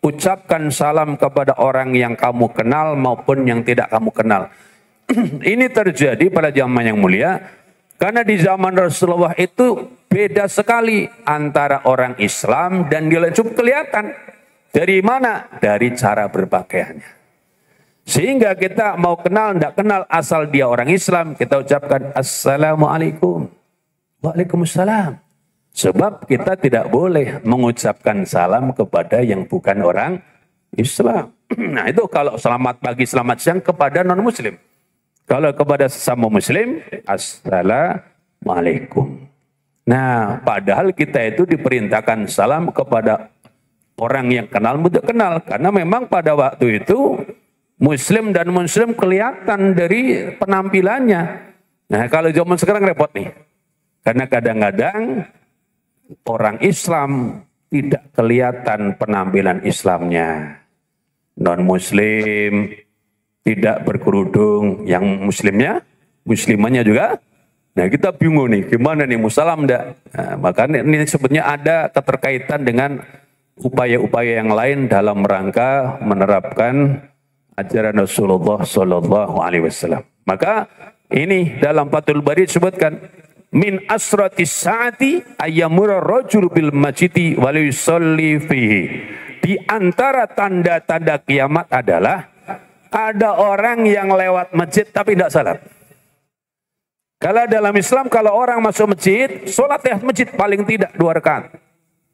Ucapkan salam kepada orang yang kamu kenal maupun yang tidak kamu kenal. Ini terjadi pada zaman yang mulia karena di zaman Rasulullah itu beda sekali antara orang Islam dan dia cukup kelihatan. Dari mana? Dari cara berpakaiannya. Sehingga kita mau kenal, tidak kenal, asal dia orang Islam, kita ucapkan Assalamualaikum. Waalaikumsalam. Sebab kita tidak boleh mengucapkan salam kepada yang bukan orang Islam. Nah itu kalau selamat pagi, selamat siang kepada non-muslim. Kalau kepada sesama muslim, Assalamualaikum. Nah padahal kita itu diperintahkan salam kepada orang yang kenal, mudah kenal. Karena memang pada waktu itu, Muslim dan Muslim kelihatan dari penampilannya. Nah kalau zaman sekarang repot nih. Karena kadang-kadang orang Islam tidak kelihatan penampilan Islamnya. non-muslim, tidak berkerudung, yang muslimannya juga. Nah kita bingung nih, gimana nih, musalam enggak? Nah, makanya ini sebetulnya ada keterkaitan dengan upaya-upaya yang lain dalam rangka menerapkan ajaran Rasulullah Sallallahu Alaihi Wasallam. Maka ini dalam Fathul Bari disebutkan, min asratis saati ayyamura rajul bil masjidi wa yusalli fihi. Di antara tanda-tanda kiamat adalah ada orang yang lewat masjid tapi tidak salat. Kalau dalam Islam, kalau orang masuk masjid, sholat di masjid paling tidak 2 rakaat.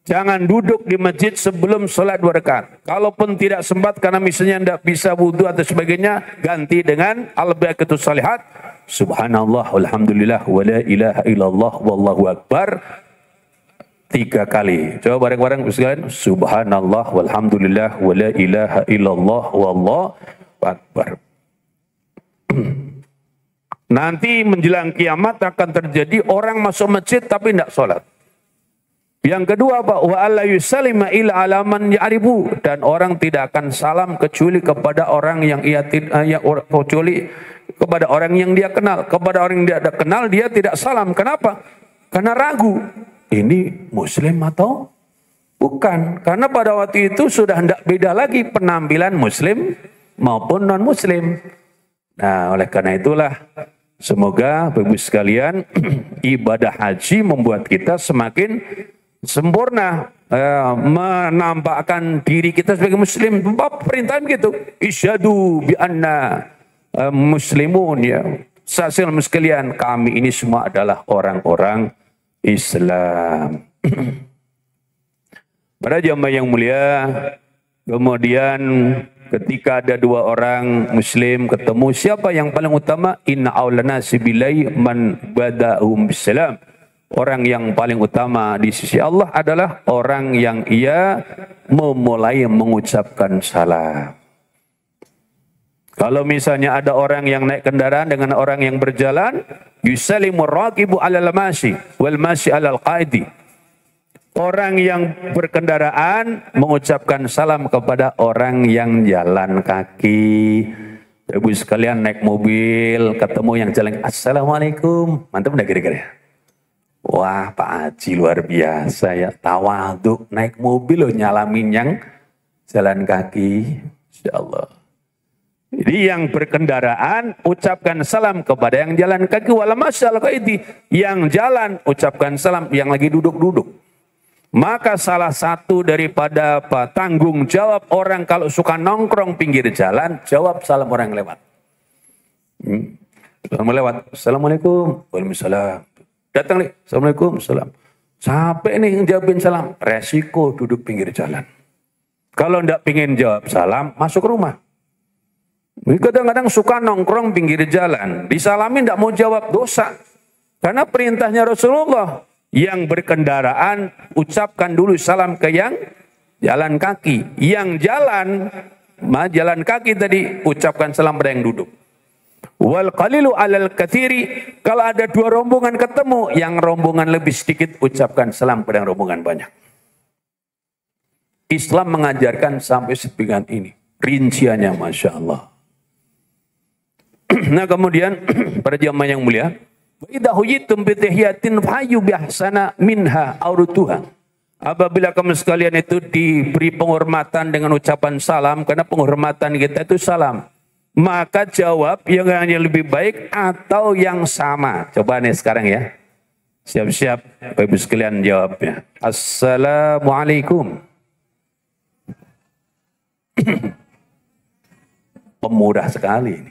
Jangan duduk di masjid sebelum sholat 2 rakaat. Kalaupun tidak sempat karena misalnya tidak bisa wudhu atau sebagainya, ganti dengan al-baqatus shalihat. Subhanallah, walhamdulillah, wa la ilaha illallah, wallahu akbar. 3 kali. Coba bareng-bareng sekalian. Subhanallah, walhamdulillah, wa la ilaha illallah, wallahu akbar. Nanti menjelang kiamat akan terjadi orang masuk masjid tapi tidak sholat. Yang kedua, wa alla yusallima ila alaman ya'ribu, dan orang tidak akan salam kecuali kepada orang yang kecuali kepada orang yang dia kenal. Kepada orang yang dia tidak kenal dia tidak salam. Kenapa? Karena ragu. Ini muslim atau bukan? Karena pada waktu itu sudah tidak beda lagi penampilan muslim maupun non muslim. Nah, oleh karena itulah semoga Bapak Ibu sekalian ibadah haji membuat kita semakin sempurna, menampakkan diri kita sebagai muslim. Perintah begitu, isyhadu bi anna muslimun, ya. Sasil sekalian, kami ini semua adalah orang-orang Islam. Para jamaah yang mulia, kemudian ketika ada 2 orang muslim ketemu, siapa yang paling utama? Inna aulana sibilai man bada'um bisalam. Orang yang paling utama di sisi Allah adalah orang yang ia memulai mengucapkan salam. Kalau misalnya ada orang yang naik kendaraan dengan orang yang berjalan, yusallimu raqibu alal mashi wal mashi alal qaidi. Orang yang berkendaraan mengucapkan salam kepada orang yang jalan kaki. Ibu sekalian naik mobil, ketemu yang jalan, assalamualaikum. Mantap enggak kira-kira? Wah, Pak Haji luar biasa ya. Tawaduk, naik mobil loh nyalamin yang jalan kaki. Insyaallah. Jadi yang berkendaraan ucapkan salam kepada yang jalan kaki, wala masyaallah qaidi. Yang jalan ucapkan salam yang lagi duduk-duduk. Maka salah satu daripada tanggung jawab orang kalau suka nongkrong pinggir jalan, jawab salam orang yang lewat. Orang lewat, assalamualaikum, waalaikumsalam. Datang nih, assalamualaikum, salam. Sampai nih jawabin salam, resiko duduk pinggir jalan. Kalau ndak pingin jawab salam, masuk rumah. Kadang-kadang suka nongkrong pinggir jalan, disalamin ndak mau jawab, dosa. Karena perintahnya Rasulullah, yang berkendaraan ucapkan dulu salam ke yang jalan kaki. Yang jalan kaki tadi ucapkan salam pada yang duduk. Wal qalilu alal katsiri, kalau ada 2 rombongan ketemu, yang rombongan lebih sedikit ucapkan salam pada yang rombongan banyak. Islam mengajarkan sampai sepinggan ini. Rinciannya Masya Allah. Nah kemudian para jamaah yang mulia, wa idza huyitum bi tahiyatin fahayyu bi ahsana minha aw rudduha. Apabila kamu sekalian itu diberi penghormatan dengan ucapan salam, karena penghormatan kita itu salam, maka jawab yang hanya lebih baik atau yang sama. Coba nih sekarang ya. Siap-siap Bapak Ibu sekalian jawabnya. Assalamualaikum. Pemudah sekali ini.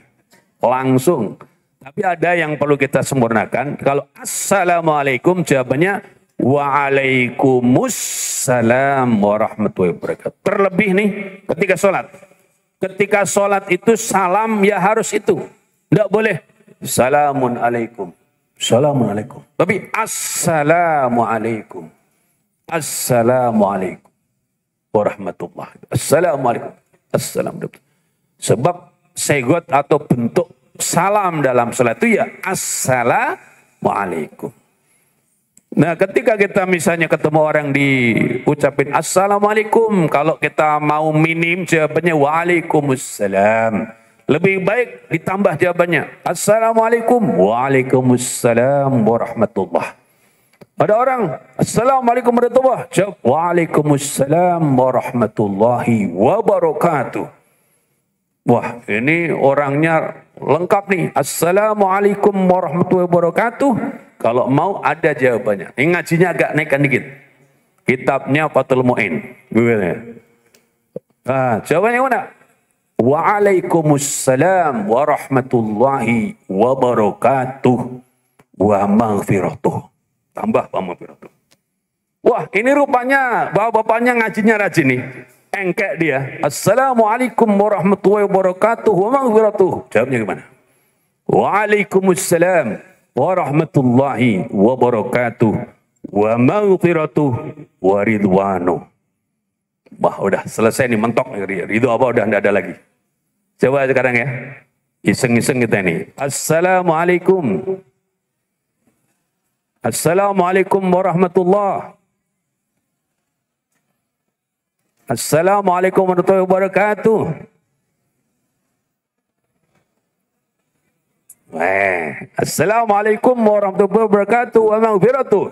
Langsung. Tapi ada yang perlu kita sempurnakan. Kalau assalamualaikum jawabannya waalaikumsalam warahmatullahi wabarakatuh. Terlebih nih ketika sholat. Ketika sholat itu salam ya harus itu. Tidak boleh salamun alaikum. Assalamualaikum. Tapi assalamualaikum. Assalamualaikum warahmatullahi wabarakatuh. Assalamualaikum. Assalamualaikum. Sebab segot atau bentuk salam dalam sholat itu ya assalamualaikum. Nah, ketika kita misalnya ketemu orang diucapin Assalamualaikum, kalau kita mau minim jawabannya Waalaikumsalam. Lebih baik ditambah jawabannya Assalamualaikum, Waalaikumsalam warahmatullah. Ada orang Assalamualaikum warahmatullah, jawab Waalaikumsalam warahmatullahi wabarakatuh. Wah, ini orangnya lengkap nih. Assalamualaikum warahmatullahi wabarakatuh. Kalau mau ada jawabannya. Ini ngajinya agak naikkan dikit. Kitabnya Fathul Mu'in. Nah, jawabannya mana? Waalaikumsalam warahmatullahi wabarakatuh wa maghfiratuh. Tambah wa maghfiratuh. Wah, ini rupanya bapak-bapaknya ngajinya rajin nih. Engkek dia. Assalamualaikum warahmatullahi wabarakatuh wa maghfiratuh. Jawabnya gimana? Waalaikumsalam warahmatullahi wabarakatuh wa maghfiratuh wa ridwanu. Wah, udah selesai nih, mentok nih. Ridho apa udah enggak ada lagi. Coba sekarang ya. Iseng-iseng kita ini. Assalamualaikum. Assalamualaikum warahmatullahi. Assalamualaikum warahmatullahi wabarakatuh. Assalamualaikum warahmatullahi wabarakatuh wa maghfiratuh.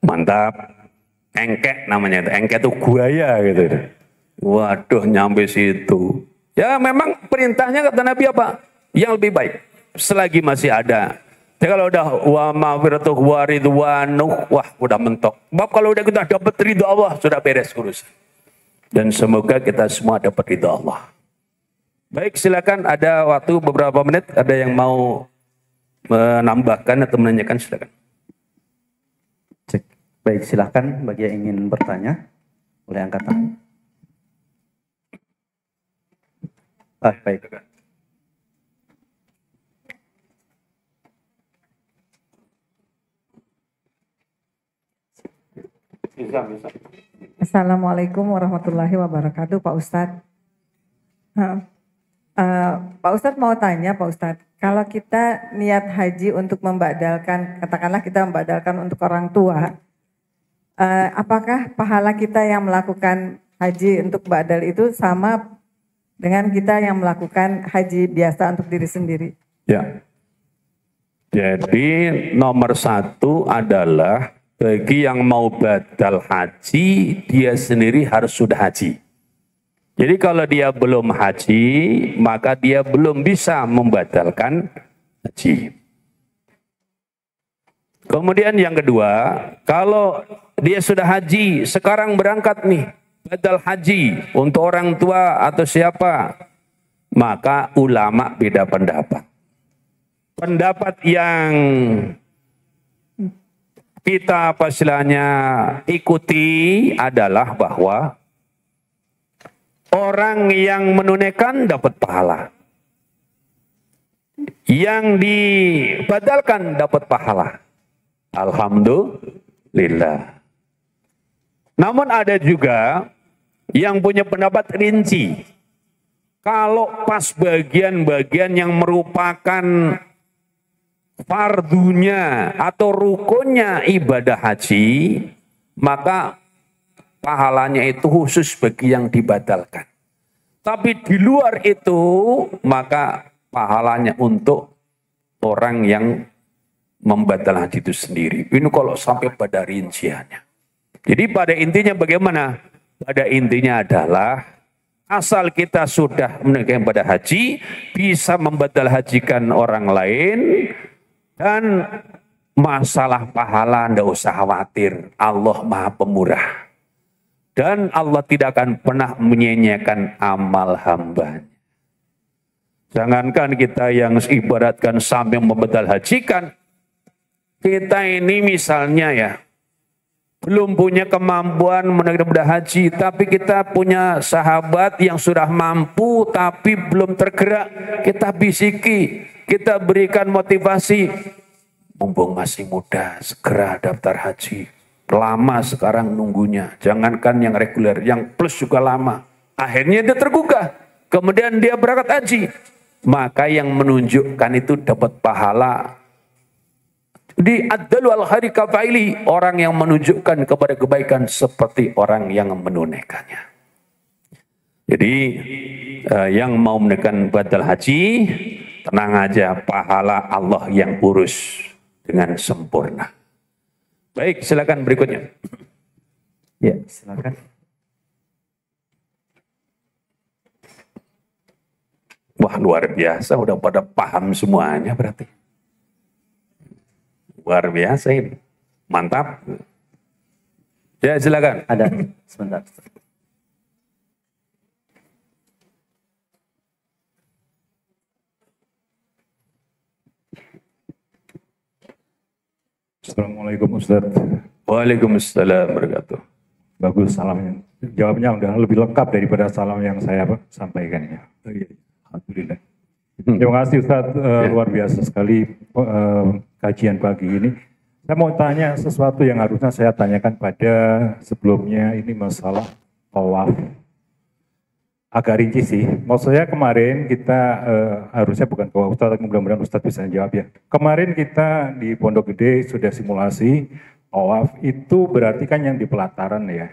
Mantap. Engkek namanya itu. Engkek itu buaya gitu. Waduh, nyampe situ. Ya memang perintahnya kata Nabi apa? Yang lebih baik. Selagi masih ada. Jadi kalau udah wa maghfiratuh wa ridwanu, wah udah mentok. Sebab kalau udah kita dapat ridho Allah, sudah beres urusan. Dan semoga kita semua dapat ridho Allah. Baik, silakan, ada waktu beberapa menit. Ada yang mau menambahkan atau menanyakan, silakan. Cek. Baik, silakan bagi yang ingin bertanya, boleh angkat tangan. Baik. Assalamualaikum warahmatullahi wabarakatuh, Pak Ustadz. Pak Ustadz mau tanya, Pak Ustadz, kalau kita niat haji untuk membadalkan, katakanlah kita membadalkan untuk orang tua, apakah pahala kita yang melakukan haji untuk badal itu sama dengan kita yang melakukan haji biasa untuk diri sendiri? Ya. Jadi nomor satu adalah bagi yang mau badal haji, dia sendiri harus sudah haji. Jadi kalau dia belum haji, maka dia belum bisa membadalkan haji. Kemudian yang kedua, kalau dia sudah haji, sekarang berangkat nih, badal haji untuk orang tua atau siapa, maka ulama beda pendapat. Pendapat yang kita istilahnya ikuti adalah bahwa orang yang menunaikan dapat pahala. Yang dibadalkan dapat pahala. Alhamdulillah. Namun ada juga yang punya pendapat rinci. Kalau pas bagian-bagian yang merupakan fardunya atau rukunnya ibadah haji, maka pahalanya itu khusus bagi yang dibadalkan. Tapi di luar itu, maka pahalanya untuk orang yang membadal haji itu sendiri. Ini kalau sampai pada rinciannya. Jadi pada intinya bagaimana? Pada intinya adalah asal kita sudah menunaikan ibadah haji, bisa membadal hajikan orang lain, dan masalah pahala tidak usah khawatir. Allah Maha Pemurah. Dan Allah tidak akan pernah menyanyiakan amal hambanya. Jangankan kita yang ibaratkan sampai membadal hajikan, kita ini misalnya ya, belum punya kemampuan menunaikan ibadah haji, tapi kita punya sahabat yang sudah mampu tapi belum tergerak, kita bisiki, kita berikan motivasi, mumpung masih muda, segera daftar haji. Lama sekarang nunggunya, jangankan yang reguler, yang plus juga lama. Akhirnya dia tergugah, kemudian dia berangkat haji. maka yang menunjukkan itu dapat pahala. Di ad-dalu al khairi kafaili, orang yang menunjukkan kepada kebaikan seperti orang yang menunaikannya. Jadi yang mau menunaikan badal haji, tenang aja, pahala Allah yang urus dengan sempurna. Baik, silakan berikutnya. Ya, silakan. Wah, luar biasa, udah pada paham semuanya berarti. Luar biasa ini. Mantap. Ya, silakan. Ada, sebentar. Assalamualaikum Ustaz. Waalaikumsalam warahmatullahi wabarakatuh. Bagus salamnya. Jawabnya udah lebih lengkap daripada salam yang saya sampaikan ya. Alhamdulillah. Terima kasih Ustaz, luar biasa sekali kajian pagi ini. Saya mau tanya sesuatu yang harusnya saya tanyakan pada sebelumnya, ini masalah tawaf. Agak rinci sih. Maksud saya kemarin kita harusnya bukan ke Ustaz, mudah-mudahan Ustaz bisa jawab ya. Kemarin kita di Pondok Gede sudah simulasi tawaf, itu berarti kan yang di pelataran ya.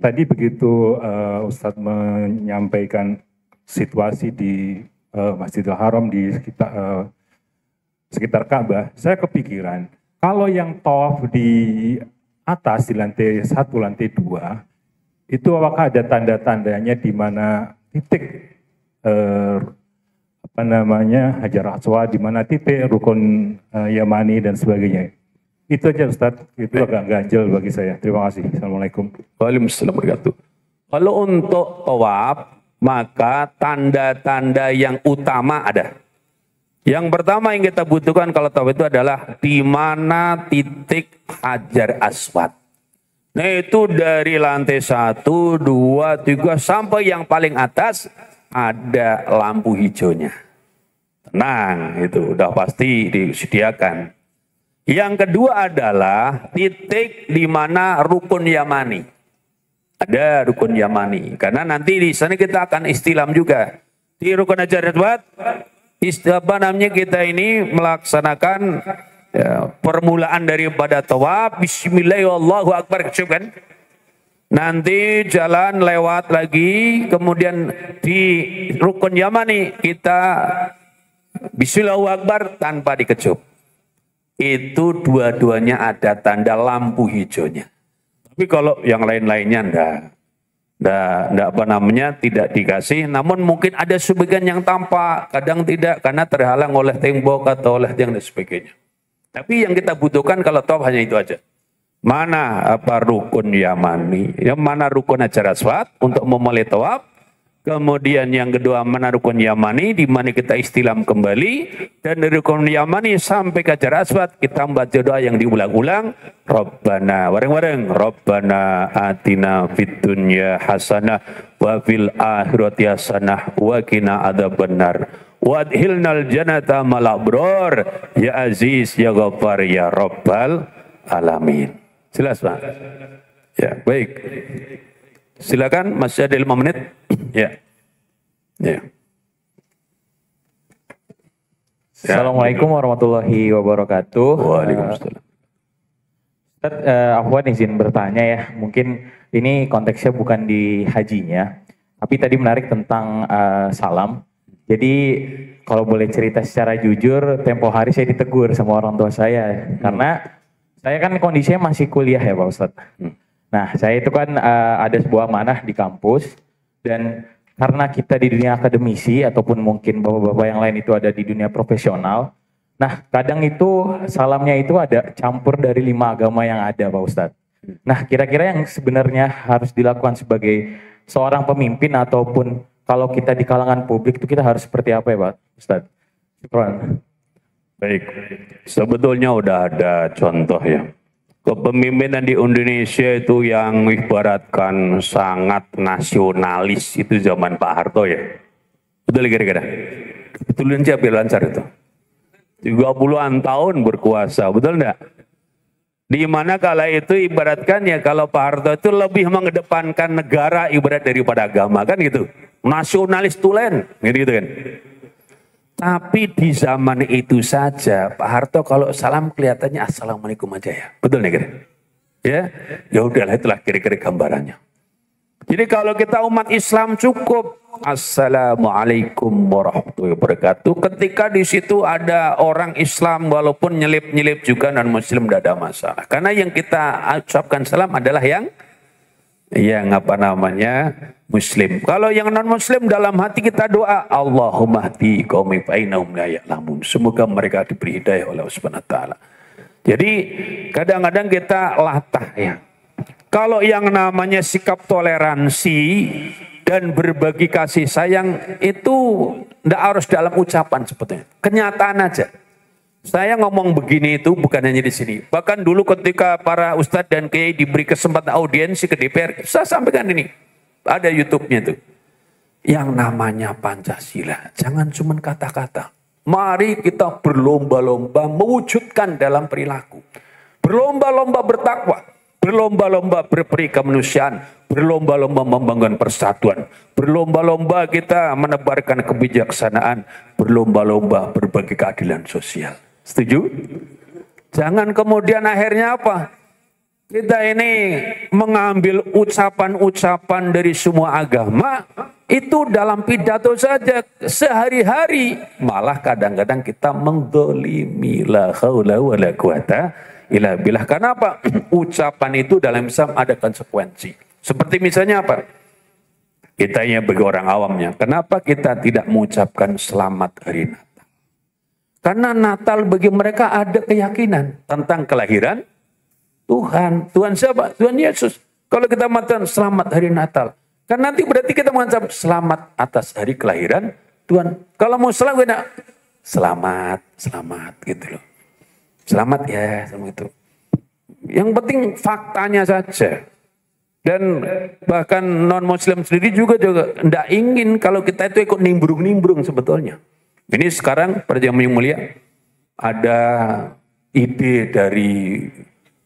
Tadi begitu Ustaz menyampaikan situasi di Masjidil Haram di sekitar Ka'bah, saya kepikiran kalau yang tawaf di atas di lantai 1, lantai 2, itu apakah ada tanda-tandanya di mana titik Hajar Aswad, di mana titik rukun Yamani dan sebagainya. Itu aja Ustaz, itu agak ganjel bagi saya. Terima kasih. Assalamualaikum. Waalaikumsalam warahmatullahi wabarakatuh. Kalau untuk tawaf, maka tanda-tanda yang utama ada. Yang pertama yang kita butuhkan kalau tawaf itu adalah di mana titik Hajar Aswad. Nah itu dari lantai 1, 2, 3 sampai yang paling atas ada lampu hijaunya. Tenang, itu udah pasti disediakan. Yang kedua adalah titik di mana rukun Yamani. Ada rukun Yamani. Karena nanti di sana kita akan istilam juga. Di rukun Hajar Aswad, kita ini melaksanakan permulaan daripada tawaf, bismillahirrahmanirrahim, kan? Nanti jalan lewat lagi, kemudian di rukun Yamani kita bismillahirrahmanirrahim tanpa dikecup. Itu dua-duanya ada tanda lampu hijaunya. Tapi kalau yang lain-lainnya enggak tidak dikasih, namun mungkin ada sebagian yang tampak, kadang tidak karena terhalang oleh tembok atau oleh yang dan sebagainya. Tapi yang kita butuhkan kalau tawaf hanya itu aja. Mana rukun Yamani, yang mana rukun Hajar Aswad untuk memulai tawaf. Kemudian yang kedua mana rukun Yamani, di mana kita istilam kembali. Dan dari rukun Yamani sampai ke Hajar Aswad kita membaca doa yang diulang-ulang. Rabbana, bareng-bareng. Rabbana atina fid dunya hasanah wa fil akhirati hasanah wa qina adzabannar. Wadhilnal jannata malabror ya aziz ya ghaffar ya rabbal alamin. Jelas Pak? Ya, baik. Silakan masih ada 5 menit. Ya. Ya. Assalamualaikum warahmatullahi wabarakatuh. Waalaikumsalam. Ustaz, Afwan izin bertanya ya. Mungkin ini konteksnya bukan di hajinya, tapi tadi menarik tentang salam. Jadi kalau boleh cerita secara jujur, tempo hari saya ditegur sama orang tua saya. Karena saya kan kondisinya masih kuliah ya Pak Ustadz. Nah saya itu kan ada sebuah amanah di kampus. Dan karena kita di dunia akademisi ataupun mungkin bapak-bapak yang lain itu ada di dunia profesional. Nah kadang itu salamnya itu ada campur dari 5 agama yang ada Pak Ustadz. Nah kira-kira yang sebenarnya harus dilakukan sebagai seorang pemimpin ataupun kalau kita di kalangan publik itu kita harus seperti apa ya Pak Ustadz? Syukran. Baik, sebetulnya udah ada contoh ya. Kepemimpinan di Indonesia itu yang ibaratkan sangat nasionalis itu zaman Pak Harto ya. Betul kira-kira? Betulin siapa lancar itu? 30-an tahun berkuasa, betul enggak? Di mana kala itu ibaratkan ya kalau Pak Harto itu lebih mengedepankan negara ibarat daripada agama kan gitu. Nasionalis tulen gitu kan. Tapi di zaman itu saja Pak Harto kalau salam kelihatannya assalamualaikum aja ya. Betul nih kira? Ya udahlah, itulah kira-kira gambarannya. Jadi kalau kita umat Islam cukup assalamualaikum warahmatullahi wabarakatuh. Ketika di situ ada orang Islam walaupun nyelip-nyelip juga non Muslim tidak ada masalah. Karena yang kita ucapkan salam adalah yang Muslim. Kalau yang non Muslim dalam hati kita doa Allahumma hdi qaumi fa innahum la ya'lamun. Semoga mereka diberi hidayah oleh Allah Subhanahu wa taala. Jadi kadang-kadang kita latah ya. Kalau yang namanya sikap toleransi dan berbagi kasih sayang itu tidak harus dalam ucapan sebetulnya. Kenyataan aja. Saya ngomong begini itu bukan hanya di sini. Bahkan dulu ketika para ustadz dan kiai diberi kesempatan audiensi ke DPR, saya sampaikan ini. Ada YouTube-nya tuh. Yang namanya Pancasila. Jangan cuma kata-kata. Mari kita berlomba-lomba mewujudkan dalam perilaku. Berlomba-lomba bertakwa. Berlomba-lomba berperi kemanusiaan. Berlomba-lomba membangun persatuan. Berlomba-lomba kita menebarkan kebijaksanaan. Berlomba-lomba berbagi keadilan sosial. Setuju? Jangan kemudian akhirnya apa? Kita ini mengambil ucapan-ucapan dari semua agama. Itu dalam pidato saja sehari-hari. Malah kadang-kadang kita mendolimi la haula wa la quwata illa billah. Karena apa? Ucapan itu dalam Islam ada konsekuensi. Seperti misalnya apa? Kita yang bagi orang awamnya. Kenapa kita tidak mengucapkan selamat hari Natal? Karena Natal bagi mereka ada keyakinan tentang kelahiran Tuhan. Tuhan siapa? Tuhan Yesus. Kalau kita mengatakan selamat hari Natal. Kan nanti berarti kita mengucap selamat atas hari kelahiran Tuhan. Kalau mau selamat, selamat gitu loh. Selamat ya, sama itu. Yang penting faktanya saja. Dan bahkan non-Muslim sendiri juga tidak ingin kalau kita itu ikut nimbrung-nimbrung sebetulnya. Ini sekarang perjalanan yang mulia ada ide dari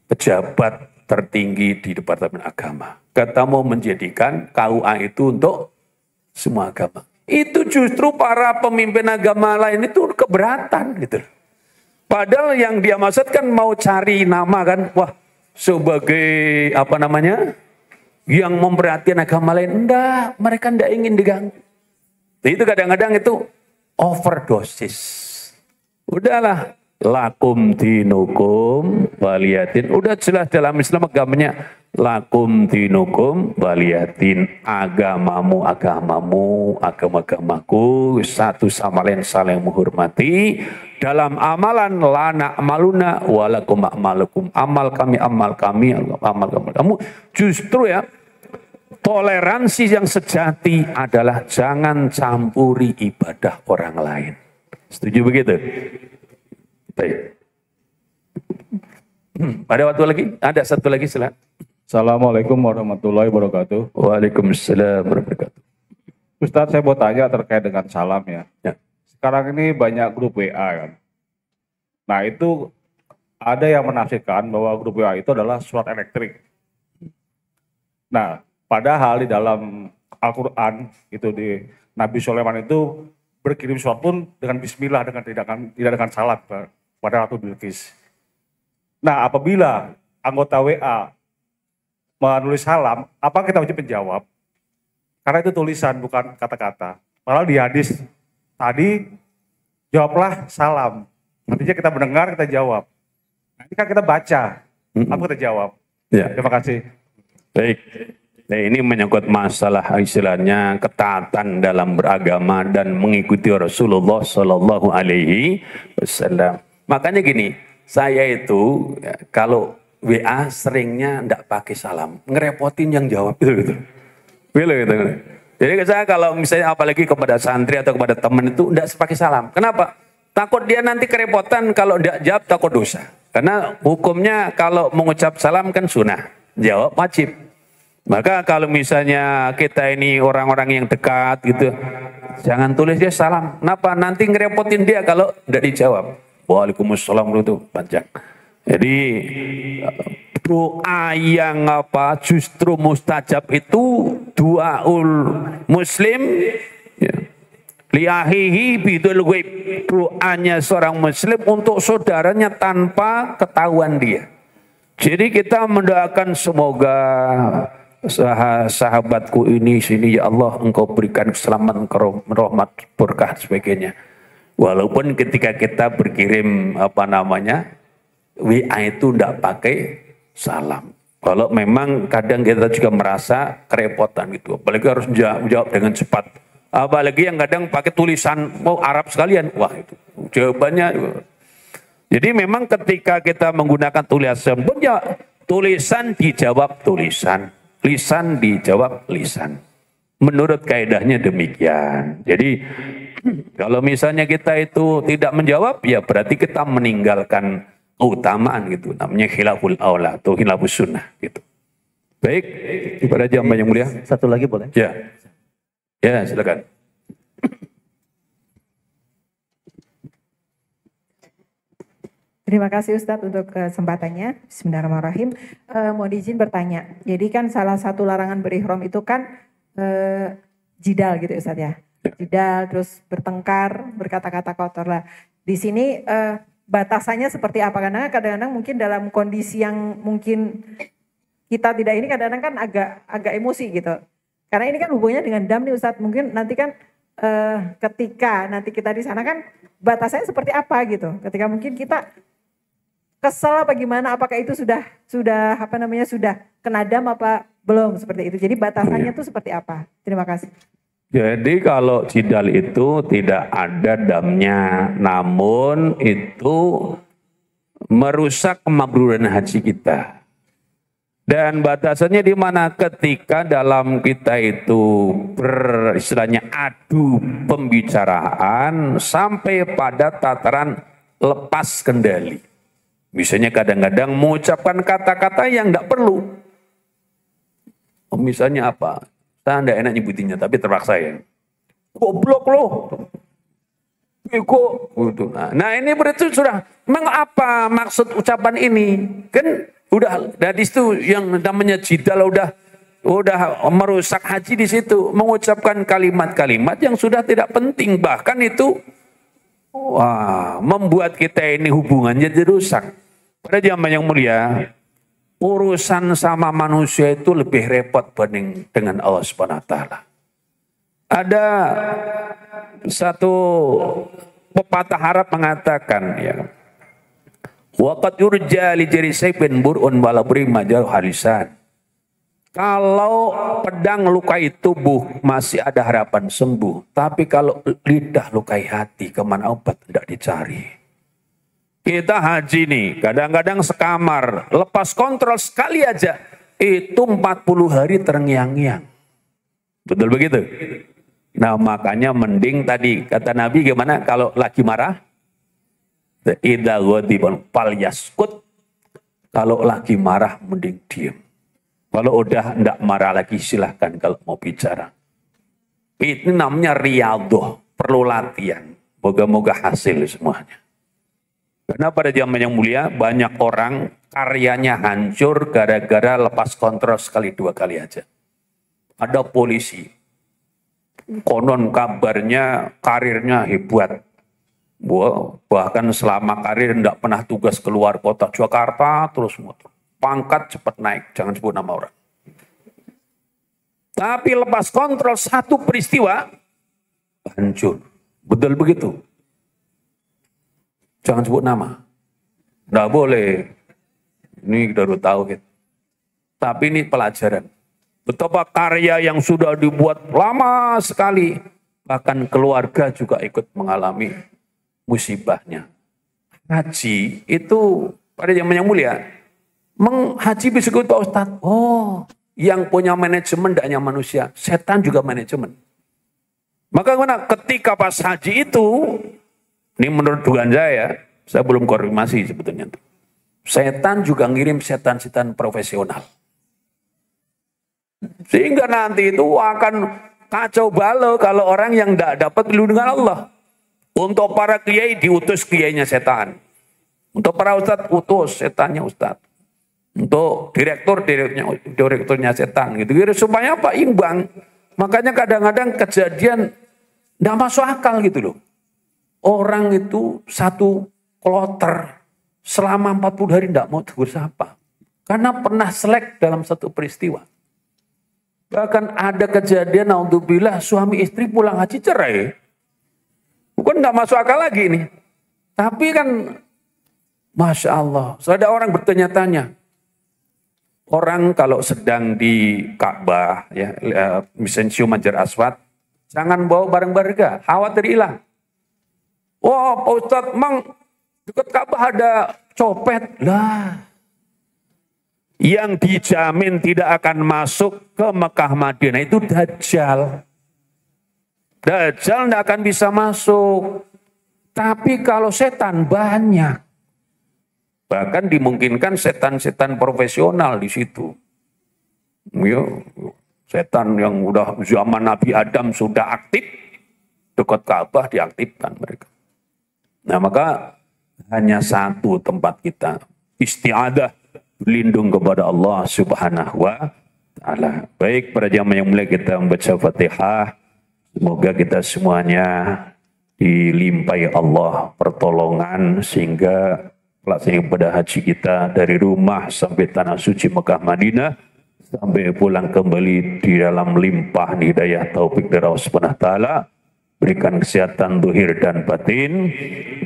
pejabat tertinggi di Departemen Agama. Kata mau menjadikan KUA itu untuk semua agama. Itu justru para pemimpin agama lain itu keberatan gitu. Padahal yang dia maksudkan mau cari nama kan, wah sebagai apa namanya, yang memperhatikan agama lain. Enggak, mereka enggak ingin diganggu. Itu kadang-kadang itu overdosis. Udahlah, lakum dinukum waliyatin. Udah jelas dalam Islam agamanya lakum dinukum waliyatin. Agamamu, agama-agamaku, satu sama lain saling menghormati. Dalam amalan lana amaluna walakum amalukum. Amal kami, amal kamu. Justru ya, toleransi yang sejati adalah jangan campuri ibadah orang lain. Setuju begitu? Baik. Ada waktu lagi? Ada satu lagi silakan. Assalamualaikum warahmatullahi wabarakatuh. Waalaikumsalam warahmatullahi wabarakatuh. Ustadz, saya mau tanya terkait dengan salam ya. Ya. Sekarang ini banyak grup WA kan. Nah itu ada yang menafsirkan bahwa grup WA itu adalah surat elektrik. Nah padahal di dalam Al-Quran itu di Nabi Sulaiman itu berkirim surat pun dengan Bismillah, dengan tidak dengan salam pada Ratu Bilqis. Nah apabila anggota WA menulis salam, apa kita wajib menjawab? Karena itu tulisan bukan kata-kata. Padahal di hadis tadi jawablah salam. Artinya kita mendengar, kita jawab. Nanti kan kita baca, apa kita jawab? Ya. Terima kasih. Baik. Nah, ini menyangkut masalah istilahnya ketaatan dalam beragama dan mengikuti Rasulullah Sallallahu Alaihi Wasallam. Makanya gini, saya itu kalau WA seringnya enggak pakai salam, ngerepotin yang jawab gitu. Jadi saya kalau misalnya apalagi kepada santri atau kepada teman itu enggak pakai salam. Kenapa? Takut dia nanti kerepotan kalau enggak jawab, takut dosa. Karena hukumnya kalau mengucap salam kan sunnah, jawab wajib. Maka kalau misalnya kita ini orang-orang yang dekat gitu, jangan tulis dia salam. Kenapa? Nanti ngerepotin dia kalau enggak dijawab. Waalaikumsalam itu panjang. Jadi doa yang justru mustajab itu doaul muslim ya. Liahihi bidul ghaib. Doanya seorang muslim untuk saudaranya tanpa ketahuan dia. Jadi kita mendoakan semoga sahabatku ini sini ya Allah engkau berikan keselamatan, rahmat, berkah sebagainya. Walaupun ketika kita berkirim WA itu tidak pakai salam. Kalau memang kadang kita juga merasa kerepotan gitu. Apalagi harus menjawab dengan cepat. Apalagi yang kadang pakai tulisan Arab sekalian. Wah itu jawabannya. Jadi memang ketika kita menggunakan tulisan pun ya tulisan dijawab tulisan. Lisan dijawab lisan. Menurut kaidahnya demikian. Jadi kalau misalnya kita itu tidak menjawab ya berarti kita meninggalkan keutamaan gitu. Namanya khilaful aula atau khilafus sunnah gitu. Baik, kepada jamaah yang mulia. Satu lagi boleh? Ya. Ya, silakan. Terima kasih Ustadz untuk kesempatannya. Bismillahirrahmanirrahim. Mohon izin bertanya. Jadi kan salah satu larangan berihram itu kan jidal gitu Ustadz ya. Jidal, terus bertengkar, berkata-kata kotor lah. Di sini batasannya seperti apa? Karena kadang-kadang mungkin dalam kondisi yang mungkin kita tidak ini kadang-kadang kan agak emosi gitu. Karena ini kan hubungannya dengan dam nih Ustadz. Mungkin nanti kan ketika nanti kita di sana kan batasannya seperti apa gitu. Ketika mungkin kita kesel apa gimana, apakah itu sudah kena dam apa belum seperti itu. Jadi batasannya itu seperti apa? Terima kasih. Jadi kalau jidal itu tidak ada damnya, namun itu merusak kemakruhan haji kita. Dan batasannya di mana ketika dalam kita itu istilahnya adu pembicaraan sampai pada tataran lepas kendali. Misalnya kadang-kadang mengucapkan kata-kata yang tidak perlu. Misalnya apa? Saya tidak enak nyebutinnya, tapi terpaksa ya. Goblok loh. Bego. Nah ini berarti sudah, memang apa maksud ucapan ini? Kan udah dari situ yang namanya jidal udah merusak haji di situ. Mengucapkan kalimat-kalimat yang sudah tidak penting. Bahkan itu membuat kita ini hubungannya jadi rusak. Pada zaman yang mulia, urusan sama manusia itu lebih repot banding dengan Allah Subhanahu wa taala. Ada satu pepatah Arab mengatakan ya, waqad yurja li jarisayfin bur'un wala brima jar halisan. Kalau pedang lukai tubuh masih ada harapan sembuh, tapi kalau lidah lukai hati kemana obat tidak dicari. Kita haji nih, kadang-kadang sekamar, lepas kontrol sekali aja, itu 40 hari terngiang-ngiang. Betul begitu? Nah makanya mending tadi, kata Nabi gimana kalau lagi marah? Idza ghadiban falyaskut. Kalau lagi marah mending diam. Kalau udah enggak marah lagi silahkan kalau mau bicara. Itu namanya riyadhah, perlu latihan. Moga-moga hasil semuanya. Karena pada zaman yang mulia banyak orang karyanya hancur gara-gara lepas kontrol sekali dua kali aja. Ada polisi, konon kabarnya karirnya hebat. Bahkan selama karir tidak pernah tugas keluar kota Jakarta terus pangkat cepat naik, jangan sebut nama orang. Tapi lepas kontrol satu peristiwa hancur. Betul begitu. Jangan sebut nama. Tidak boleh. Ini kita udah tahu. Gitu. Tapi ini pelajaran. Betapa karya yang sudah dibuat lama sekali. Bahkan keluarga juga ikut mengalami musibahnya. Haji itu pada zaman yang mulia. Menghaji bisa ikut Pak Ustadz. Oh, yang punya manajemen tidak hanya manusia. Setan juga manajemen. Maka ketika pas haji itu, ini menurut dugaan saya belum konfirmasi sebetulnya. Setan juga ngirim setan-setan profesional. Sehingga nanti itu akan kacau balau kalau orang yang tidak dapat perlindungan Allah. Untuk para kiai diutus kiainya setan. Untuk para ustadz utus setannya ustadz. Untuk direkturnya setan gitu. Supaya apa? Imbang. Makanya kadang-kadang kejadian Nggak masuk akal gitu loh. Orang itu satu kloter selama 40 hari nggak mau tegur sapa. Karena pernah selek dalam satu peristiwa. Bahkan ada kejadian, naudzubillah, suami istri pulang haji cerai. Bukan nggak masuk akal lagi ini. Tapi kan, Masya Allah, ada orang bertanya-tanya. Orang kalau sedang di Ka'bah, ya, misalnya cium Hajar Aswad, jangan bawa barang berharga, khawatir hilang. Wah, Pak Ustadz, emang dekat Ka'bah ada copet. Lah, yang dijamin tidak akan masuk ke Mekah Madinah itu Dajjal. Dajjal tidak akan bisa masuk. Tapi kalau setan banyak. Bahkan dimungkinkan setan-setan profesional di situ. Ya, setan yang udah zaman Nabi Adam sudah aktif, dekat Ka'bah diaktifkan mereka. Nah, maka hanya satu tempat kita isti'adah, berlindung kepada Allah Subhanahu wa Ta'ala. Baik, para jamaah yang mulia, kita membaca Fatihah. Semoga kita semuanya dilimpahi Allah pertolongan sehingga pelaksanaan ibadah haji kita dari rumah sampai tanah suci Mekah Madinah sampai pulang kembali di dalam limpah hidayah taufik dari Allah Subhanahu wa Ta'ala. Berikan kesehatan zahir dan batin,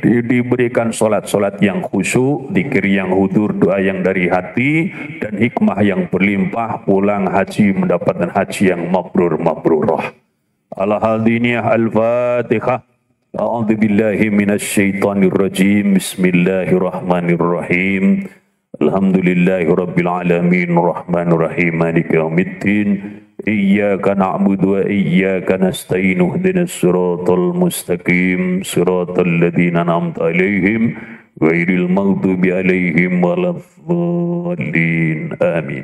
diberikan solat-solat yang khusyuk, zikir yang hudur, doa yang dari hati, dan hikmah yang berlimpah, pulang haji mendapatkan haji yang mabrur-mabrurah. Al-Hadiniyah Al-Fatihah. A'udzu billahi minasyaitonir rajim. Bismillahirrahmanirrahim. Alhamdulillahirabbil alamin, rahmanir rahim, maliki yaumiddin. Iyyaka na'budu wa iyyaka nasta'in. Ihdinas siratal mustaqim, siratal ladzina an'amta 'alaihim ghairil maghdubi 'alaihim waladdallin. Amin.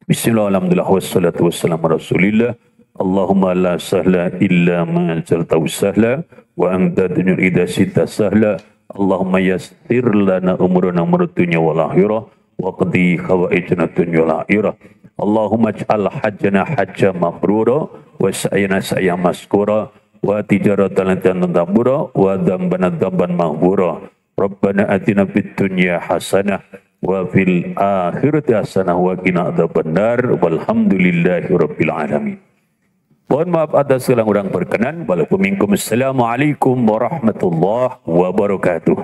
Bismillah, alhamdulillah, wassalatu wassalamu ala Rasulillah. Allahumma la sahla illa ma ja'altahu sahla wa anta taj'alul idza syi'ta sahla. Allahumma yassir lana umurana dunya wal akhirah wa qdi hawaijana dunya wal akhirah. Allahumma ij'al hajjana hajjan mabrura wa sa'yana sa'yan maskura wa tijaratan lan tabura wa dzambana dzamban maghfura. Rabbana atina fid dunya hasanah wa fil akhirati hasanah wa qina adzabannar. Walhamdulillahi rabbil alamin. Mohon maaf atas segala kurang berkenan. Assalamualaikum warahmatullahi wabarakatuh.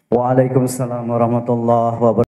Waalaikumsalam warahmatullahi wabarakatuh.